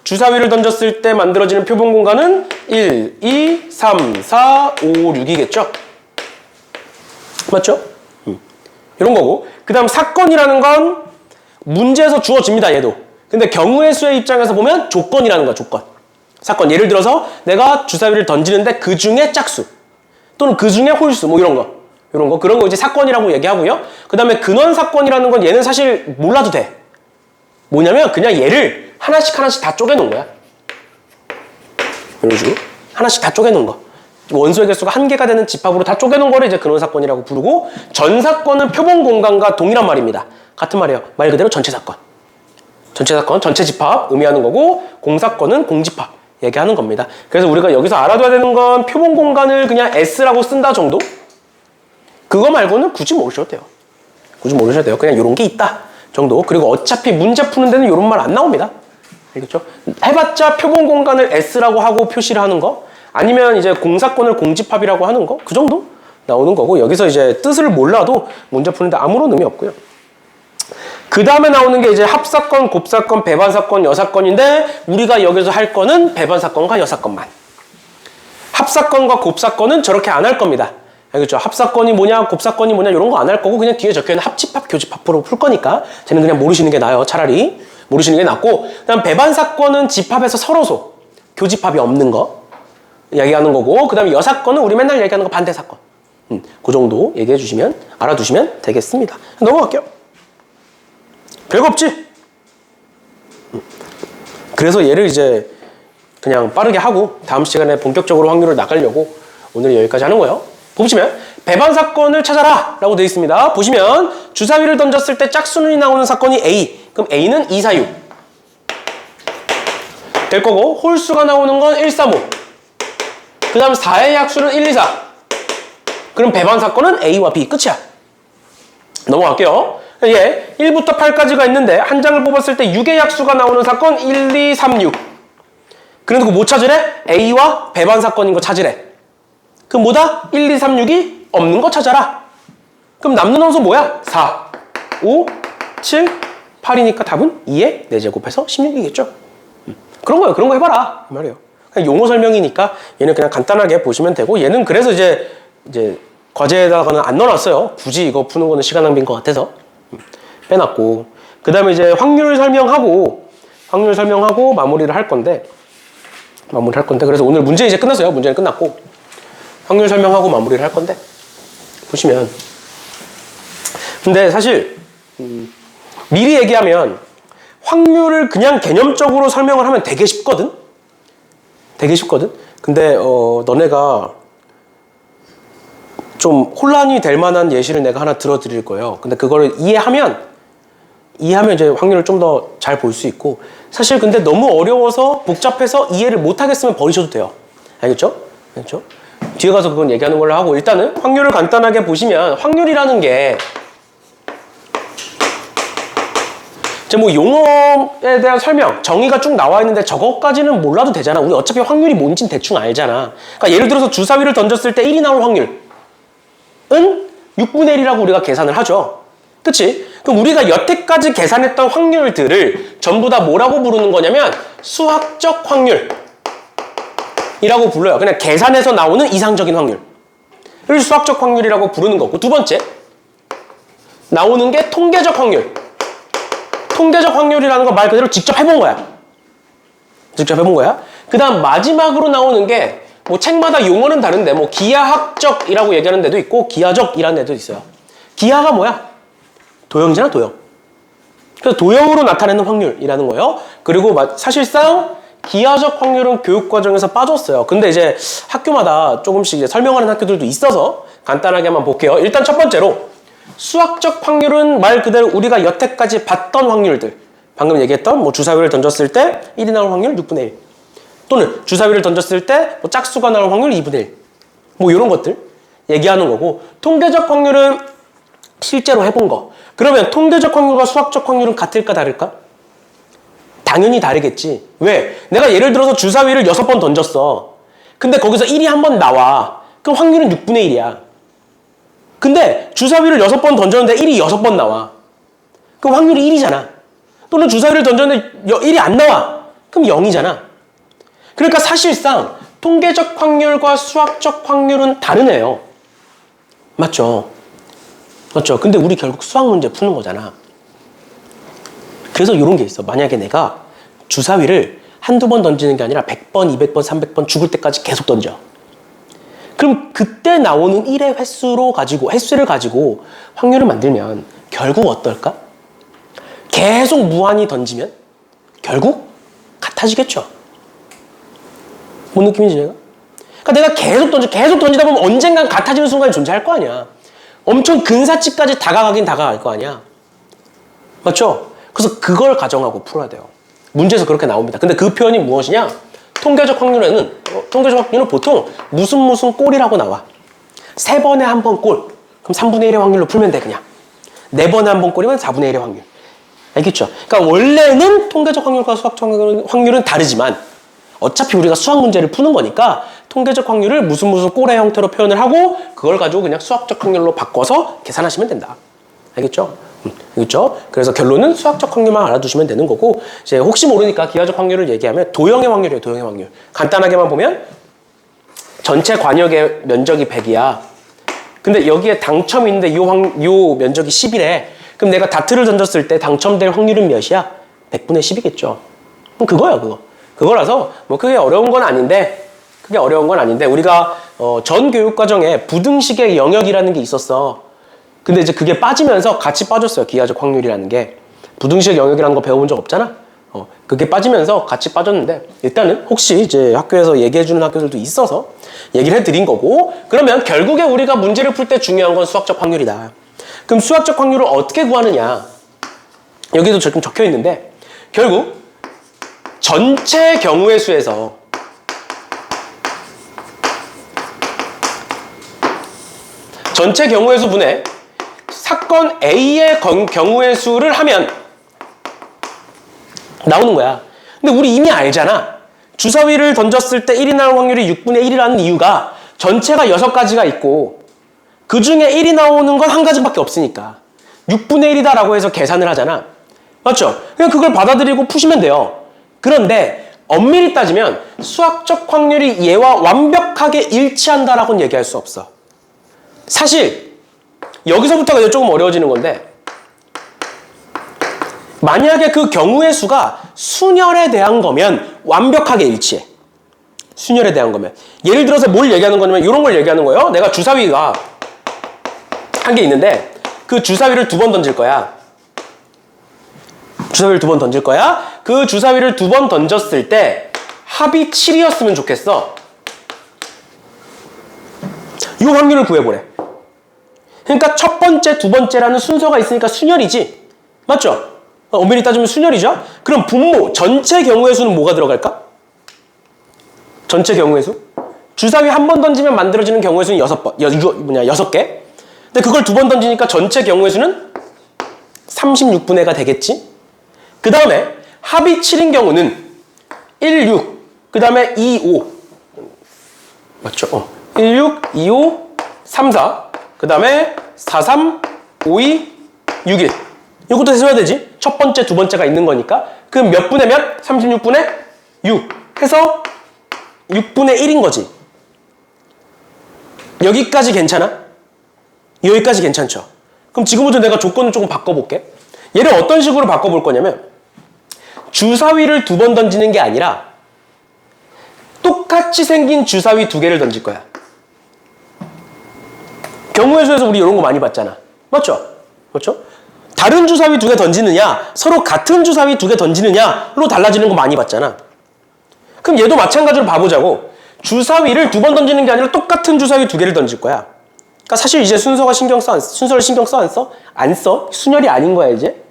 주사위를 던졌을 때 만들어지는 표본 공간은 1, 2, 3, 4, 5, 6이겠죠? 맞죠? 이런 거고 그 다음 사건이라는 건 문제에서 주어집니다 얘도. 근데 경우의 수의 입장에서 보면 조건이라는 거야, 조건. 사건. 예를 들어서 내가 주사위를 던지는데 그 중에 짝수 또는 그 중에 홀수 뭐 이런 거. 그런 거 이제 사건이라고 얘기하고요. 그 다음에 근원 사건이라는 건 얘는 사실 몰라도 돼. 뭐냐면 그냥 얘를 하나씩 다 쪼개놓은 거야. 이런 식으로. 하나씩 다 쪼개놓은 거. 원소의 개수가 한 개가 되는 집합으로 다 쪼개놓은 거를 이제 근원 사건이라고 부르고, 전 사건은 표본 공간과 동일한 말입니다. 같은 말이에요. 말 그대로 전체 사건. 전체 사건, 전체 집합 의미하는 거고, 공사건은 공집합 얘기하는 겁니다. 그래서 우리가 여기서 알아둬야 되는 건 표본 공간을 그냥 S라고 쓴다 정도? 그거 말고는 굳이 모르셔도 돼요. 굳이 모르셔도 돼요. 그냥 이런 게 있다 정도. 그리고 어차피 문제 푸는 데는 이런 말 안 나옵니다. 알겠죠? 해봤자 표본 공간을 S라고 하고 표시를 하는 거, 아니면 이제 공사건을 공집합이라고 하는 거, 그 정도 나오는 거고, 여기서 이제 뜻을 몰라도 문제 푸는데 아무런 의미 없고요. 그 다음에 나오는 게 이제 합사건, 곱사건, 배반사건, 여사건인데, 우리가 여기서 할 거는 배반사건과 여사건만. 합사건과 곱사건은 저렇게 안 할 겁니다. 알겠죠? 합사건이 뭐냐, 곱사건이 뭐냐, 이런 거 안 할 거고, 그냥 뒤에 적혀있는 합집합, 교집합으로 풀 거니까, 쟤는 그냥 모르시는 게 나아요. 차라리. 모르시는 게 낫고, 그 다음 배반사건은 집합에서 서로소, 교집합이 없는 거 얘기하는 거고, 그 다음에 여사건은 우리 맨날 얘기하는 거 반대사건. 그 정도 얘기해 주시면, 알아두시면 되겠습니다. 넘어갈게요. 별거 없지? 그래서 얘를 이제 그냥 빠르게 하고, 다음 시간에 본격적으로 확률을 나가려고 오늘 여기까지 하는 거예요. 보시면 배반사건을 찾아라 라고 되어 있습니다. 보시면 주사위를 던졌을 때 짝수눈이 나오는 사건이 A. 그럼 A는 2, 4, 6 될 거고, 홀수가 나오는 건 1, 3, 5. 그 다음 4의 약수는 1, 2, 4. 그럼 배반사건은 A와 B. 끝이야. 넘어갈게요. 얘 1부터 8까지가 있는데 한 장을 뽑았을 때 6의 약수가 나오는 사건 1, 2, 3, 6. 그래도 뭐 찾으래? A와 배반사건인 거 찾으래. 그럼 뭐다? 1, 2, 3, 6이 없는 거 찾아라. 그럼 남는 함수 뭐야? 4, 5, 7, 8이니까 답은 2의 4제곱해서 16이겠죠. 그런 거예요. 그런 거 해봐라. 이 말이에요. 그냥 용어 설명이니까 얘는 그냥 간단하게 보시면 되고, 얘는 그래서 이제 과제에다가는 안 넣어놨어요. 굳이 이거 푸는 거는 시간 낭비인 것 같아서 빼놨고, 그 다음에 이제 확률 설명하고 마무리를 할 건데, 그래서 오늘 문제 이제 끝났어요. 문제는 끝났고 확률 설명하고 마무리를 할 건데, 보시면 근데 사실 미리 얘기하면 확률을 그냥 개념적으로 설명을 하면 되게 쉽거든. 근데 너네가 좀 혼란이 될 만한 예시를 내가 하나 들어드릴 거예요. 근데 그거를 이해하면 이제 확률을 좀 더 잘 볼 수 있고, 사실 근데 너무 어려워서 복잡해서 이해를 못 하겠으면 버리셔도 돼요. 알겠죠? 뒤에 가서 그건 얘기하는 걸로 하고, 일단은 확률을 간단하게 보시면, 확률이라는 게 이제 뭐 용어에 대한 설명, 정의가 쭉 나와 있는데 저것까지는 몰라도 되잖아. 우리 어차피 확률이 뭔진 대충 알잖아. 그러니까 예를 들어서 주사위를 던졌을 때 1이 나올 확률은 6분의 1이라고 우리가 계산을 하죠. 그치? 그럼 우리가 여태까지 계산했던 확률들을 전부 다 뭐라고 부르는 거냐면 수학적 확률이라고 불러요. 그냥 계산해서 나오는 이상적인 확률을 수학적 확률이라고 부르는 거고, 두 번째 나오는 게 통계적 확률. 통계적 확률이라는 거 말 그대로 직접 해본 거야. 그 다음 마지막으로 나오는 게 뭐 책마다 용어는 다른데 뭐 기하학적이라고 얘기하는 데도 있고 기하적이라는 데도 있어요. 기하가 뭐야? 도형이잖아, 도형. 그래서 도형으로 나타내는 확률이라는 거예요. 그리고 사실상 기하적 확률은 교육과정에서 빠졌어요. 근데 이제 학교마다 조금씩 이제 설명하는 학교들도 있어서 간단하게 한번 볼게요. 일단 첫 번째로 수학적 확률은 말 그대로 우리가 여태까지 봤던 확률들, 방금 얘기했던 뭐 주사위를 던졌을 때 1이 나올 확률 6분의 1, 또는 주사위를 던졌을 때 뭐 짝수가 나올 확률 2분의 1, 뭐 이런 것들 얘기하는 거고, 통계적 확률은 실제로 해본 거. 그러면 통계적 확률과 수학적 확률은 같을까 다를까? 당연히 다르겠지. 왜? 내가 예를 들어서 주사위를 6번 던졌어. 근데 거기서 1이 한 번 나와. 그럼 확률은 6분의 1이야. 근데 주사위를 6번 던졌는데 1이 6번 나와. 그럼 확률이 1이잖아. 또는 주사위를 던졌는데 1이 안 나와. 그럼 0이잖아. 그러니까 사실상 통계적 확률과 수학적 확률은 다르네요. 맞죠? 근데 우리 결국 수학 문제 푸는 거잖아. 그래서 이런 게 있어. 만약에 내가 주사위를 한두 번 던지는 게 아니라 100번, 200번, 300번 죽을 때까지 계속 던져. 그럼 그때 나오는 1의 횟수를 가지고 확률을 만들면 결국 어떨까? 계속 무한히 던지면 결국 같아지겠죠. 뭔 느낌인지 내가? 그러니까 내가 계속 던지다 보면 언젠간 같아지는 순간이 존재할 거 아니야. 엄청 근사치까지 다가가긴 다가갈 거 아니야. 맞죠? 그래서 그걸 가정하고 풀어야 돼요. 문제에서 그렇게 나옵니다. 근데 그 표현이 무엇이냐? 통계적 확률은 보통 무슨 꼴이라고 나와. 3번에 한 번 꼴. 그럼 3분의 1의 확률로 풀면 돼, 그냥. 4번에 한 번 꼴이면 4분의 1의 확률. 알겠죠? 그러니까 원래는 통계적 확률과 수학적 확률은 다르지만 어차피 우리가 수학 문제를 푸는 거니까 통계적 확률을 무슨 꼴의 형태로 표현을 하고 그걸 가지고 그냥 수학적 확률로 바꿔서 계산하시면 된다. 알겠죠? 알겠죠? 그래서 결론은 수학적 확률만 알아두시면 되는 거고, 이제 혹시 모르니까 기하적 확률을 얘기하면 도형의 확률이에요. 도형의 확률. 간단하게만 보면 전체 관역의 면적이 100이야. 근데 여기에 당첨이 있는데 요 면적이 10이래. 그럼 내가 다트를 던졌을 때 당첨될 확률은 몇이야? 100분의 10이겠죠. 그럼 그거야, 그거. 그거라서 뭐 크게 어려운 건 아닌데 우리가 전 교육과정에 부등식의 영역이라는 게 있었어. 근데 이제 그게 빠지면서 같이 빠졌어요. 기하적 확률이라는 게. 부등식 영역이라는 거 배워본 적 없잖아? 그게 빠지면서 같이 빠졌는데, 일단은 혹시 이제 학교에서 얘기해주는 학교들도 있어서 얘기를 해드린 거고, 그러면 결국에 우리가 문제를 풀 때 중요한 건 수학적 확률이다. 그럼 수학적 확률을 어떻게 구하느냐? 여기도 지금 적혀 있는데, 결국 전체 경우의 수에서 전체 경우의 수 분의 사건 A의 경우의 수를 하면 나오는 거야. 근데 우리 이미 알잖아. 주사위를 던졌을 때 1이 나올 확률이 6분의 1이라는 이유가 전체가 6가지가 있고 그 중에 1이 나오는 건 한 가지밖에 없으니까 6분의 1이다라고 해서 계산을 하잖아. 맞죠? 그냥 그걸 받아들이고 푸시면 돼요. 그런데 엄밀히 따지면 수학적 확률이 얘와 완벽하게 일치한다라고는 얘기할 수 없어. 사실 여기서부터가 조금 어려워지는 건데, 만약에 그 경우의 수가 순열에 대한 거면 완벽하게 일치해. 순열에 대한 거면. 예를 들어서 뭘 얘기하는 거냐면 이런 걸 얘기하는 거예요. 내가 주사위가 한 게 있는데 그 주사위를 2번 던질 거야. 주사위를 2번 던질 거야. 그 주사위를 2번 던졌을 때 합이 7이었으면 좋겠어. 이 확률을 구해보래. 그러니까 첫 번째, 두 번째라는 순서가 있으니까 순열이지. 맞죠? 엄밀히 따지면 순열이죠? 그럼 분모, 전체 경우의 수는 뭐가 들어갈까? 전체 경우의 수? 주사위 한 번 던지면 만들어지는 경우의 수는 6개. 근데 그걸 2번 던지니까 전체 경우의 수는 36분의 1가 되겠지? 그 다음에 합이 7인 경우는 1, 6, 그 다음에 2, 5. 맞죠? 1, 6, 2, 5, 3, 4. 그 다음에 4, 3, 5, 2, 6, 1. 이것도 해줘야 되지. 첫 번째, 두 번째가 있는 거니까. 그럼 몇 분의 몇? 36분의 6. 해서 6분의 1인 거지. 여기까지 괜찮아? 여기까지 괜찮죠? 그럼 지금부터 내가 조건을 조금 바꿔볼게. 얘를 어떤 식으로 바꿔볼 거냐면 주사위를 2번 던지는 게 아니라 똑같이 생긴 주사위 2개를 던질 거야. 경우의 수에서 우리 이런 거 많이 봤잖아. 맞죠? 그렇죠? 다른 주사위 2개 던지느냐, 서로 같은 주사위 2개 던지느냐로 달라지는 거 많이 봤잖아. 그럼 얘도 마찬가지로 봐보자고. 주사위를 2번 던지는 게 아니라 똑같은 주사위 2개를 던질 거야. 그러니까 사실 이제 순서를 신경 써, 안 써? 안 써? 순열이 아닌 거야, 이제.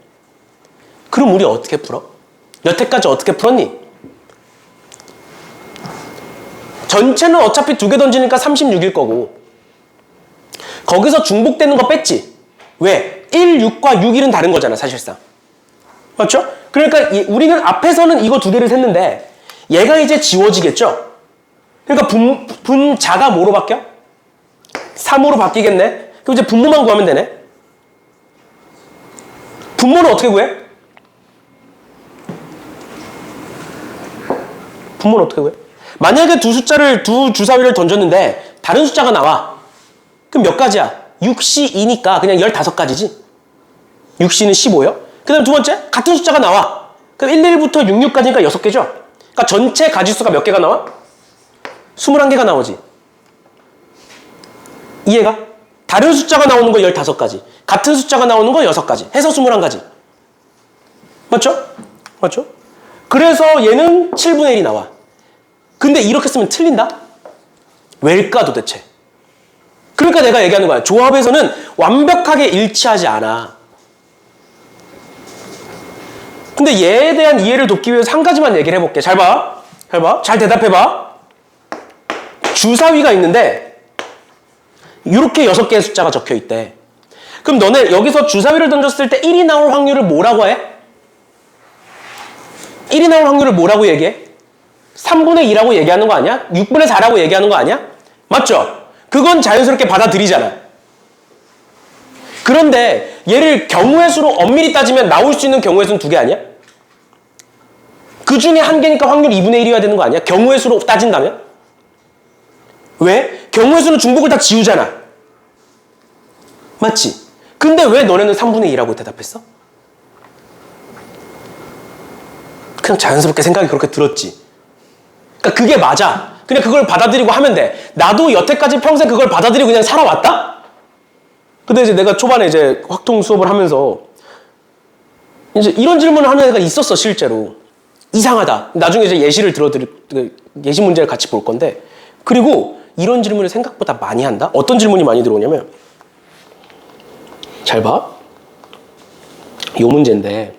그럼 우리 어떻게 풀어? 여태까지 어떻게 풀었니? 전체는 어차피 2개 던지니까 36일 거고 거기서 중복되는 거 뺐지. 왜? 1, 6과 6일은 다른 거잖아, 사실상. 맞죠? 그러니까 우리는 앞에서는 이거 2개를 셌는데 얘가 이제 지워지겠죠? 그러니까 분자가 뭐로 바뀌어? 3으로 바뀌겠네? 그럼 이제 분모만 구하면 되네? 분모는 어떻게 구해? 분모는 어떻게 구해? 만약에 두 주사위를 던졌는데 다른 숫자가 나와. 그럼 몇 가지야? 6시 2니까 그냥 15가지지? 6시는 15요? 그 다음 두 번째, 같은 숫자가 나와. 그럼 11부터 66까지니까 6개죠? 그러니까 전체 가지수가 몇 개가 나와? 21개가 나오지. 이해가? 다른 숫자가 나오는 거 15가지. 같은 숫자가 나오는 거 6가지. 해서 21가지. 맞죠? 맞죠? 그래서 얘는 7분의 1이 나와. 근데 이렇게 쓰면 틀린다? 왜일까 도대체? 그러니까 내가 얘기하는 거야. 조합에서는 완벽하게 일치하지 않아. 근데 얘에 대한 이해를 돕기 위해서 한 가지만 얘기를 해볼게. 잘 봐. 잘 봐. 잘 대답해봐. 주사위가 있는데 이렇게 6개의 숫자가 적혀 있대. 그럼 너네 여기서 주사위를 던졌을 때 1이 나올 확률을 뭐라고 해? 1이 나올 확률을 뭐라고 얘기해? 3분의 2라고 얘기하는 거 아니야? 6분의 4라고 얘기하는 거 아니야? 맞죠? 그건 자연스럽게 받아들이잖아. 그런데 얘를 경우의 수로 엄밀히 따지면 나올 수 있는 경우의 수는 2개 아니야? 그 중에 1개니까 확률 2분의 1이어야 되는 거 아니야? 경우의 수로 따진다면? 왜? 경우의 수는 중복을 다 지우잖아. 맞지? 근데 왜 너네는 3분의 2라고 대답했어? 그냥 자연스럽게 생각이 그렇게 들었지. 그러니까 그게 맞아. 그냥 그걸 받아들이고 하면 돼. 나도 여태까지 평생 그걸 받아들이고 그냥 살아왔다? 근데 이제 내가 초반에 이제 확통 수업을 하면서 이제 이런 질문을 하는 애가 있었어, 실제로. 이상하다. 나중에 이제 예시 문제를 같이 볼 건데. 그리고 이런 질문을 생각보다 많이 한다? 어떤 질문이 많이 들어오냐면, 잘 봐. 요 문제인데,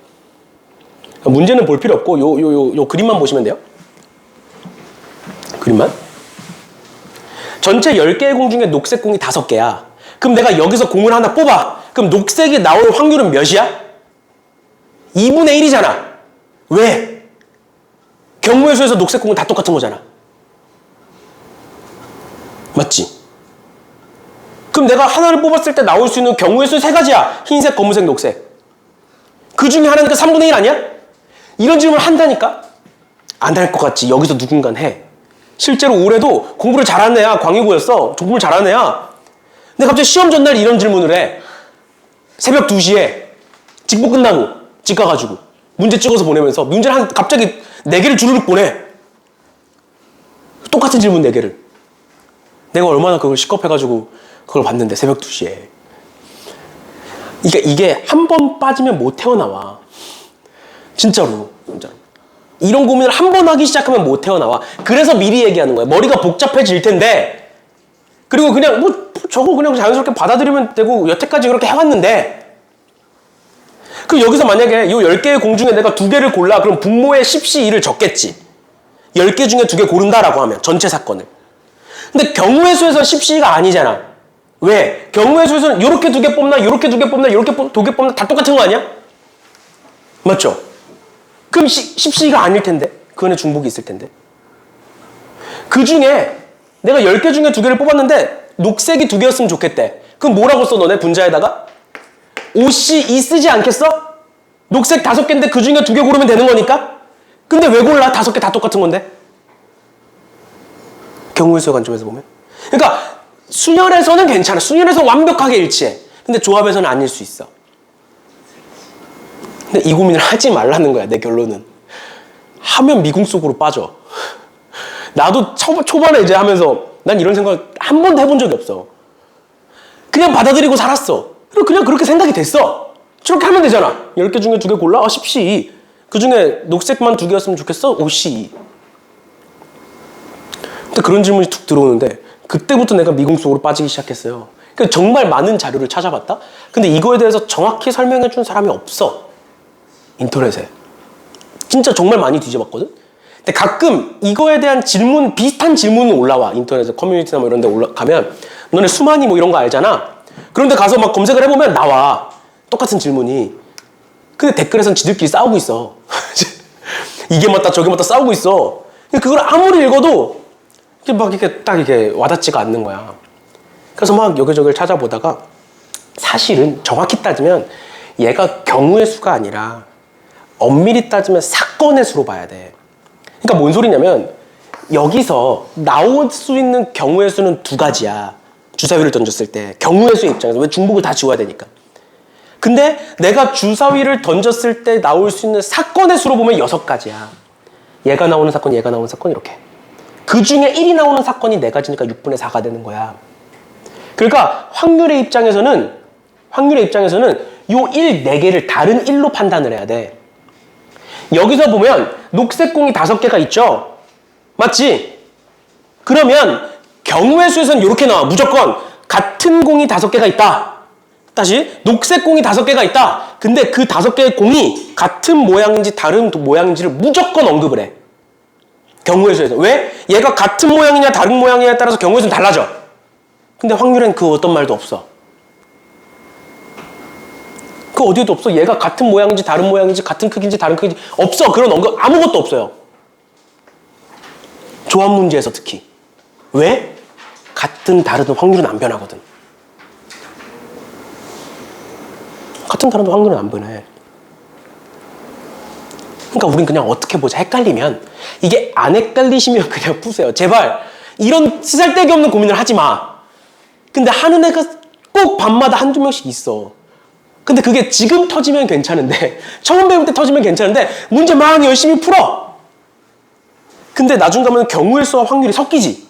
문제는 볼 필요 없고, 요 그림만 보시면 돼요. 그림만. 전체 10개의 공 중에 녹색 공이 5개야. 그럼 내가 여기서 공을 하나 뽑아. 그럼 녹색이 나올 확률은 몇이야? 2분의 1이잖아. 왜? 경우의 수에서 녹색 공은 다 똑같은 거잖아. 맞지? 그럼 내가 하나를 뽑았을 때 나올 수 있는 경우의 수 3가지야. 흰색, 검은색, 녹색. 그 중에 하나니까 3분의 1 아니야? 이런 질문을 한다니까? 안 할 것 같지. 여기서 누군간 해. 실제로 올해도 공부를 잘하는 애야. 광희고였어. 공부를 잘하는 애야. 근데 갑자기 시험 전날 이런 질문을 해. 새벽 2시에 직보 끝나고 집 가가지고 문제 찍어서 보내면서 문제를 갑자기 4개를 주르륵 보내. 똑같은 질문 4개를. 내가 얼마나 그걸 시겁해가지고 그걸 봤는데 새벽 2시에. 그러니까 이게 한 번 빠지면 못 태어나와. 진짜로. 이런 고민을 한 번 하기 시작하면 못 태어나와. 그래서 미리 얘기하는 거야. 머리가 복잡해질 텐데. 그리고 그냥 저거 그냥 자연스럽게 받아들이면 되고 여태까지 그렇게 해왔는데. 그럼 여기서 만약에 이 10개의 공 중에 내가 2개를 골라. 그럼 분모에 10시 2를 적겠지. 10개 중에 2개 고른다라고 하면 전체 사건을. 근데 경우의 수에서 10시가 아니잖아. 왜? 경우의 수에서는 이렇게 2개 뽑나, 이렇게 2개 뽑나, 이렇게 2개 뽑나 다 똑같은 거 아니야? 맞죠? 그럼 10시가 아닐 텐데. 그 안에 중복이 있을 텐데. 그 중에 내가 10개 중에 2개를 뽑았는데 녹색이 2개였으면 좋겠대. 그럼 뭐라고 써 너네 분자에다가? 5C2 쓰지 않겠어? 녹색 5개인데 그 중에 2개 고르면 되는 거니까? 근데 왜 골라? 5개 다 똑같은 건데? 경우의 수의 관점에서 보면. 그러니까 수열에서는 괜찮아. 수열에서 완벽하게 일치해. 근데 조합에서는 아닐 수 있어. 근데 이 고민을 하지 말라는 거야. 내 결론은. 하면 미궁 속으로 빠져. 나도 초반에 이제 하면서 난 이런 생각 한 번도 해본 적이 없어. 그냥 받아들이고 살았어. 그냥 그렇게 생각이 됐어. 저렇게 하면 되잖아. 10개 중에 2개 골라? 10C2. 그 중에 녹색만 2개였으면 좋겠어? 5C2. 근데 그런 질문이 툭 들어오는데 그때부터 내가 미궁 속으로 빠지기 시작했어요. 그러니까 정말 많은 자료를 찾아봤다? 근데 이거에 대해서 정확히 설명해 준 사람이 없어. 인터넷에. 진짜 정말 많이 뒤져봤거든? 근데 가끔 이거에 대한 질문, 비슷한 질문은 올라와. 인터넷에 커뮤니티나 뭐 이런 데 올라가면 너네 수만이 뭐 이런 거 알잖아? 그런데 가서 막 검색을 해보면 나와. 똑같은 질문이. 근데 댓글에선 지들끼리 싸우고 있어. 이게 맞다 저게 맞다 싸우고 있어. 그걸 아무리 읽어도 이렇게 딱 이렇게 와닿지가 않는 거야. 그래서 막 여기저기를 찾아보다가 사실은 정확히 따지면 얘가 경우의 수가 아니라 엄밀히 따지면 사건의 수로 봐야 돼. 그러니까 뭔 소리냐면 여기서 나올 수 있는 경우의 수는 2가지야. 주사위를 던졌을 때 경우의 수의 입장에서. 왜 중복을 다 지워야 되니까. 근데 내가 주사위를 던졌을 때 나올 수 있는 사건의 수로 보면 6가지야. 얘가 나오는 사건, 얘가 나오는 사건 이렇게. 그 중에 1이 나오는 사건이 4가지니까 6분의 4가 되는 거야. 그러니까 확률의 입장에서는 요 1, 4개를 다른 1로 판단을 해야 돼. 여기서 보면 녹색 공이 5개가 있죠? 맞지? 그러면 경우의 수에서는 이렇게 나와. 무조건 같은 공이 5개가 있다. 다시 녹색 공이 5개가 있다. 근데 그 5개의 공이 같은 모양인지 다른 모양인지를 무조건 언급을 해. 경우의 수에서. 왜? 얘가 같은 모양이냐 다른 모양이냐에 따라서 경우의 수는 달라져. 근데 확률엔 그 어떤 말도 없어. 그 어디에도 없어. 얘가 같은 모양인지 다른 모양인지 같은 크기인지 다른 크기인지 없어. 그런 언급 아무것도 없어요. 조합 문제에서 특히. 왜? 같은 다르든 확률은 안 변하거든. 같은 다르든 확률은 안 변해. 그러니까 우린 그냥 어떻게 보자. 헷갈리면 이게 안 헷갈리시면 그냥 푸세요. 제발 이런 쓰잘데기 없는 고민을 하지 마. 근데 하는 애가 꼭 밤마다 한두 명씩 있어. 근데 그게 지금 터지면 괜찮은데 처음 배울 때 터지면 괜찮은데 문제 막 열심히 풀어. 근데 나중 가면 경우의 수와 확률이 섞이지.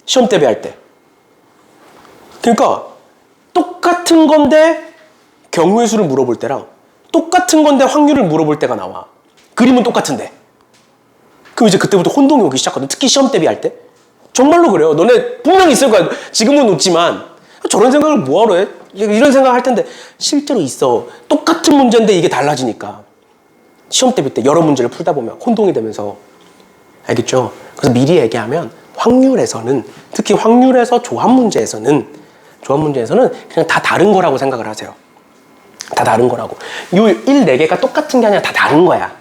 시험 대비할 때. 그러니까 똑같은 건데 경우의 수를 물어볼 때랑 똑같은 건데 확률을 물어볼 때가 나와. 그림은 똑같은데. 그럼 이제 그때부터 혼동이 오기 시작하거든. 특히 시험 대비할 때. 정말로 그래요. 너네 분명히 있을 거야. 지금은 웃지만 저런 생각을 뭐하러 해? 이런 생각 할 텐데 실제로 있어. 똑같은 문제인데 이게 달라지니까. 시험 대비 때 여러 문제를 풀다 보면 혼동이 되면서. 알겠죠? 그래서 미리 얘기하면 확률에서는 특히 확률에서 조합 문제에서는 그냥 다 다른 거라고 생각을 하세요. 다 다른 거라고. 요 1, 4개가 똑같은 게 아니라 다 다른 거야.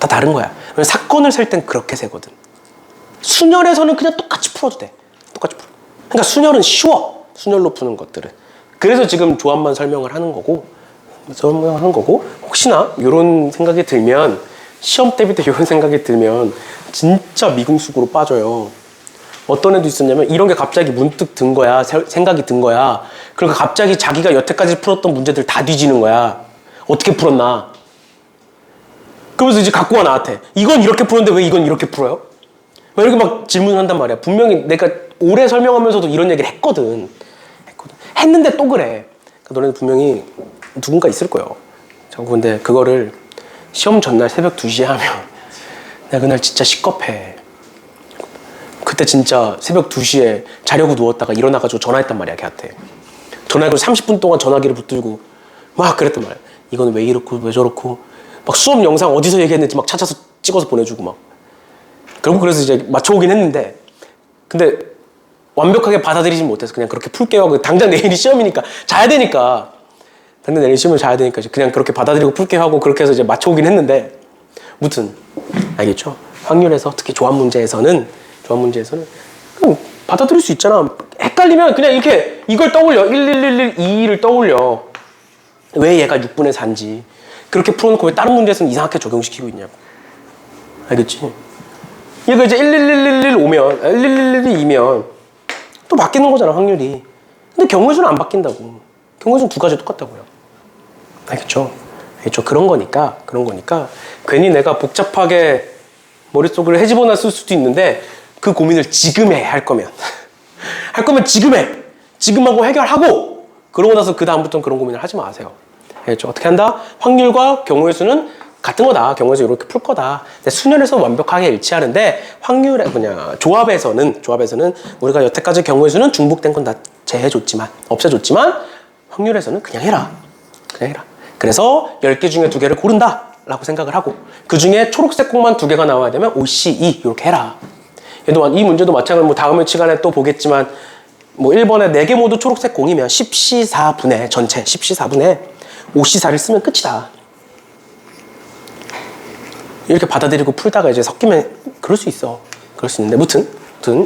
다 다른 거야. 사건을 셀 땐 그렇게 세거든. 순열에서는 그냥 똑같이 풀어도 돼. 똑같이 풀어. 그러니까 순열은 쉬워. 순열로 푸는 것들은. 그래서 지금 조합만 설명을 하는 거고 혹시나 이런 생각이 들면 시험 대비 때 이런 생각이 들면 진짜 미궁수고로 빠져요. 어떤 애도 있었냐면 이런 게 갑자기 문득 든 거야. 생각이 든 거야. 그러니까 갑자기 자기가 여태까지 풀었던 문제들 다 뒤지는 거야. 어떻게 풀었나. 그러면서 이제 갖고 와 나한테. 이건 이렇게 풀었는데 왜 이건 이렇게 풀어요? 막 이렇게 막 질문을 한단 말이야. 분명히 내가 오래 설명하면서도 이런 얘기를 했거든. 했는데 또 그래. 그러니까 너네는 분명히 누군가 있을 거예요. 근데 그거를 시험 전날 새벽 2시에 하면 내가 그날 진짜 식겁해. 그때 진짜 새벽 2시에 자려고 누웠다가 일어나가지고 전화했단 말이야, 걔한테. 전화해서 30분 동안 전화기를 붙들고 막 그랬단 말이야. 이건 왜 이렇고 왜 저렇고 막 수업 영상 어디서 얘기했는지 막 찾아서 찍어서 보내주고 막. 결국 그래서 이제 맞춰오긴 했는데 근데 완벽하게 받아들이진 못해서 그냥 그렇게 풀게요 하고 당장 내일이 시험이니까 자야 되니까 당장 내일 시험을 자야 되니까 그냥 그렇게 받아들이고 풀게요 하고 그렇게 해서 이제 맞춰오긴 했는데 무튼 알겠죠? 확률에서 특히 조합 문제에서는 그럼 받아들일 수 있잖아. 헷갈리면 그냥 이렇게 이걸 떠올려. 1111, 2를 떠올려. 왜 얘가 6분의 4인지. 그렇게 풀어놓고 왜 다른 문제에서는 이상하게 적용시키고 있냐고. 알겠지? 얘가 이제 11111 오면 1111 2면 또 바뀌는 거잖아, 확률이. 근데 경우의 수는 안 바뀐다고. 경우의 수는 2가지 똑같다고요. 알겠죠? 알겠죠? 그런 거니까 괜히 내가 복잡하게 머릿속을 헤집어놨을 수도 있는데 그 고민을 지금 해. 할 거면 지금 해. 지금 하고 해결하고 그러고 나서 그 다음부터는 그런 고민을 하지 마세요. 알겠죠? 어떻게 한다? 확률과 경우의 수는 같은 거다. 경우의 수 이렇게 풀 거다. 근데 수열에서 완벽하게 일치하는데 조합에서는 우리가 여태까지 경우의 수는 중복된 건 다 제해줬지만 없애줬지만 확률에서는 그냥 해라. 그래서 10개 중에 2개를 고른다 라고 생각을 하고 그 중에 초록색 공만 2개가 나와야 되면 OCE 이렇게 해라. 이 문제도 마찬가지로 다음 시간에 또 보겠지만 1번에 4개 모두 초록색 공이면 10C4분의 전체 10C4분의 5C4를 쓰면 끝이다. 이렇게 받아들이고 풀다가 이제 섞이면 그럴 수 있는데 무튼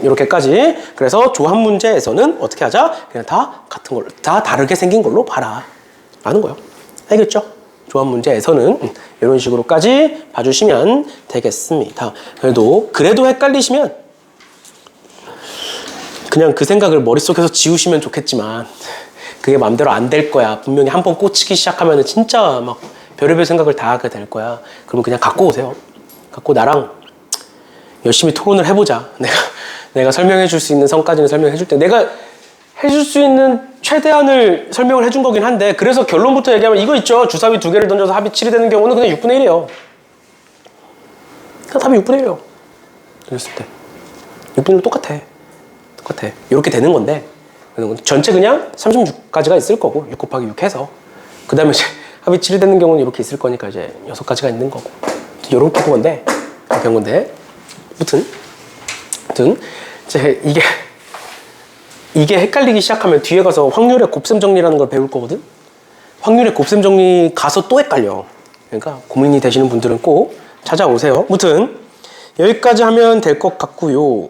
이렇게까지. 그래서 조합 문제에서는 어떻게 하자? 그냥 다 같은 걸로, 다 다르게 생긴 걸로 봐라 라는 거예요. 알겠죠? 조합 문제에서는 이런 식으로까지 봐주시면 되겠습니다. 그래도 헷갈리시면 그냥 그 생각을 머릿속에서 지우시면 좋겠지만 그게 마음대로 안 될 거야. 분명히 한 번 꽂히기 시작하면 진짜 막 별의별 생각을 다 하게 될 거야. 그러면 그냥 갖고 오세요. 갖고 나랑 열심히 토론을 해보자. 내가 설명해 줄 수 있는 선까지는 설명해 줄 때 내가 해줄 수 있는 최대한을 설명을 해준 거긴 한데 그래서 결론부터 얘기하면 이거 있죠. 주사위 2개를 던져서 합이 7이 되는 경우는 그냥 6분의 1이에요. 그냥 답이 6분의 1이에요. 그랬을 때 6분의 1 똑같아. 이렇게 되는 건데 전체 그냥 36가지가 있을 거고 6 곱하기 6 해서 그 다음에 이제 합이 7이 되는 경우는 이렇게 있을 거니까 이제 6가지가 있는 거고 이렇게 배운 건데 아무튼 이제 이게 헷갈리기 시작하면 뒤에 가서 확률의 곱셈 정리라는 걸 배울 거거든. 확률의 곱셈 정리 가서 또 헷갈려. 그러니까 고민이 되시는 분들은 꼭 찾아오세요. 아무튼 여기까지 하면 될 것 같고요.